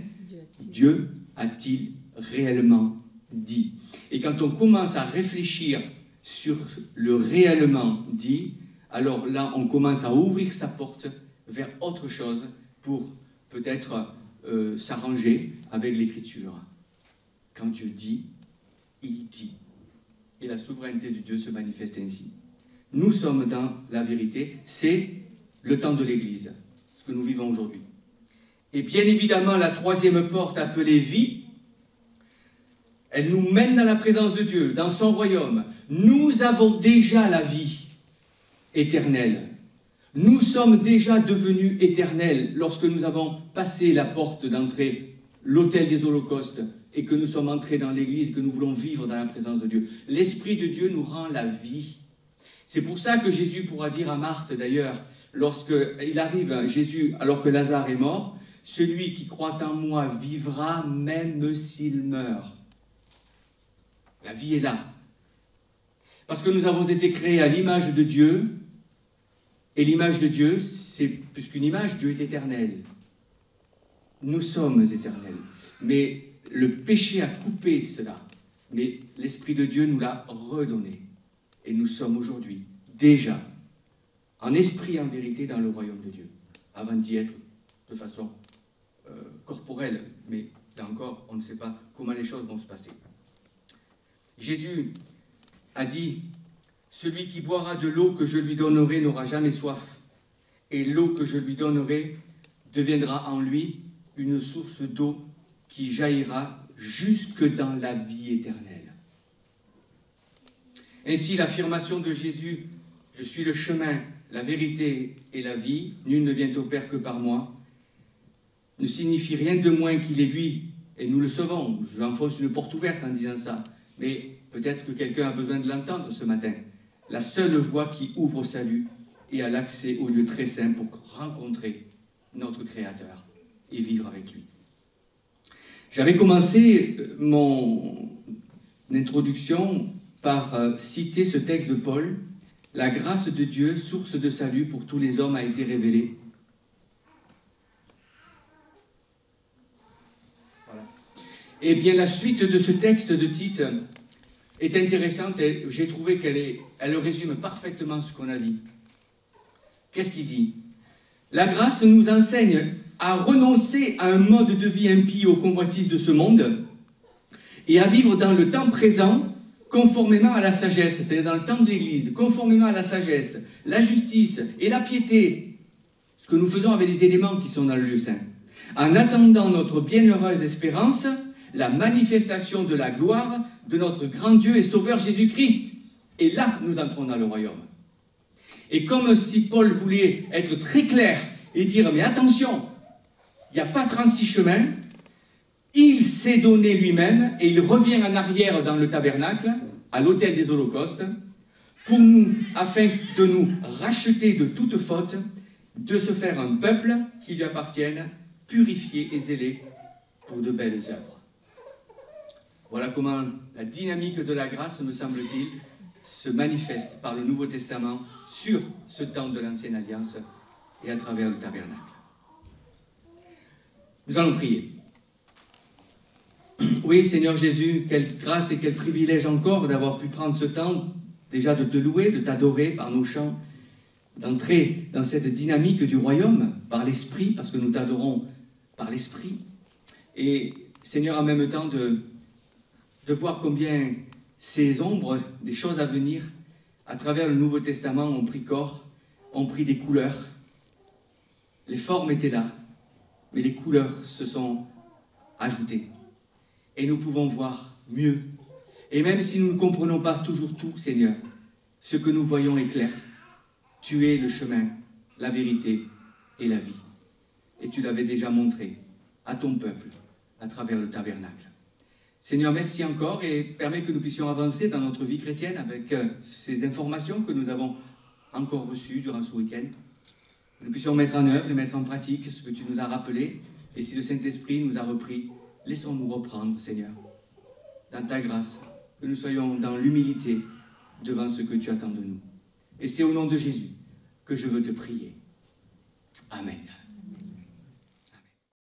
Dieu a-t-il réellement dit? Et quand on commence à réfléchir sur le réellement dit, alors là on commence à ouvrir sa porte vers autre chose pour peut-être s'arranger avec l'Écriture. Quand Dieu dit, il dit. Et la souveraineté de Dieu se manifeste ainsi. Nous sommes dans la vérité, c'est le temps de l'Église, ce que nous vivons aujourd'hui. Et bien évidemment, la troisième porte appelée vie, elle nous mène dans la présence de Dieu, dans son royaume. Nous avons déjà la vie éternelle. Nous sommes déjà devenus éternels lorsque nous avons passé la porte d'entrée, l'autel des holocaustes, et que nous sommes entrés dans l'Église, que nous voulons vivre dans la présence de Dieu. L'Esprit de Dieu nous rend la vie. C'est pour ça que Jésus pourra dire à Marthe, d'ailleurs, lorsqu'il arrive, Jésus, alors que Lazare est mort, « Celui qui croit en moi vivra même s'il meurt. » La vie est là. Parce que nous avons été créés à l'image de Dieu, et l'image de Dieu, c'est plus qu'une image, Dieu est éternel. Nous sommes éternels. Mais Le péché a coupé cela, mais l'Esprit de Dieu nous l'a redonné. Et nous sommes aujourd'hui déjà en esprit et en vérité dans le royaume de Dieu, avant d'y être de façon corporelle, mais là encore, on ne sait pas comment les choses vont se passer. Jésus a dit, « Celui qui boira de l'eau que je lui donnerai n'aura jamais soif, et l'eau que je lui donnerai deviendra en lui une source d'eau qui jaillira jusque dans la vie éternelle. » Ainsi, l'affirmation de Jésus, « Je suis le chemin, la vérité et la vie, nul ne vient au Père que par moi », ne signifie rien de moins qu'il est lui, et nous le savons. J'enfonce une porte ouverte en disant ça, mais peut-être que quelqu'un a besoin de l'entendre ce matin. La seule voie qui ouvre au salut et à l'accès au lieu très saint pour rencontrer notre Créateur et vivre avec lui. J'avais commencé mon introduction par citer ce texte de Paul. « La grâce de Dieu, source de salut pour tous les hommes, a été révélée. » Voilà. Eh bien, la suite de ce texte de Tite est intéressante et j'ai trouvé elle résume parfaitement ce qu'on a dit. Qu'est-ce qu'il dit? La grâce nous enseigne à renoncer à un mode de vie impie aux convoitises de ce monde et à vivre dans le temps présent conformément à la sagesse, c'est-à-dire dans le temps de l'Église, conformément à la sagesse, la justice et la piété, ce que nous faisons avec les éléments qui sont dans le lieu saint, en attendant notre bienheureuse espérance, la manifestation de la gloire de notre grand Dieu et Sauveur Jésus-Christ. Et là, nous entrons dans le royaume. Et comme si Paul voulait être très clair et dire, mais attention, il n'y a pas 36 chemins, il s'est donné lui-même et il revient en arrière dans le tabernacle, à l'autel des holocaustes, pour nous, afin de nous racheter de toute faute, de se faire un peuple qui lui appartienne, purifié et zélé pour de belles œuvres. Voilà comment la dynamique de la grâce, me semble-t-il, se manifeste par le Nouveau Testament sur ce temps de l'Ancienne Alliance et à travers le tabernacle. Nous allons prier. Oui, Seigneur Jésus, quelle grâce et quel privilège encore d'avoir pu prendre ce temps, déjà de te louer, de t'adorer par nos chants, d'entrer dans cette dynamique du royaume par l'Esprit, parce que nous t'adorons par l'Esprit. Et Seigneur, en même temps, de voir combien ces ombres, des choses à venir, à travers le Nouveau Testament, ont pris corps, ont pris des couleurs. Les formes étaient là, mais les couleurs se sont ajoutées. Et nous pouvons voir mieux. Et même si nous ne comprenons pas toujours tout, Seigneur, ce que nous voyons est clair. Tu es le chemin, la vérité et la vie. Et tu l'avais déjà montré à ton peuple, à travers le tabernacle. Seigneur, merci encore et permets que nous puissions avancer dans notre vie chrétienne avec ces informations que nous avons encore reçues durant ce week-end. Que nous puissions mettre en œuvre et mettre en pratique ce que tu nous as rappelé. Et si le Saint-Esprit nous a repris, laissons-nous reprendre, Seigneur, dans ta grâce, que nous soyons dans l'humilité devant ce que tu attends de nous. Et c'est au nom de Jésus que je veux te prier. Amen.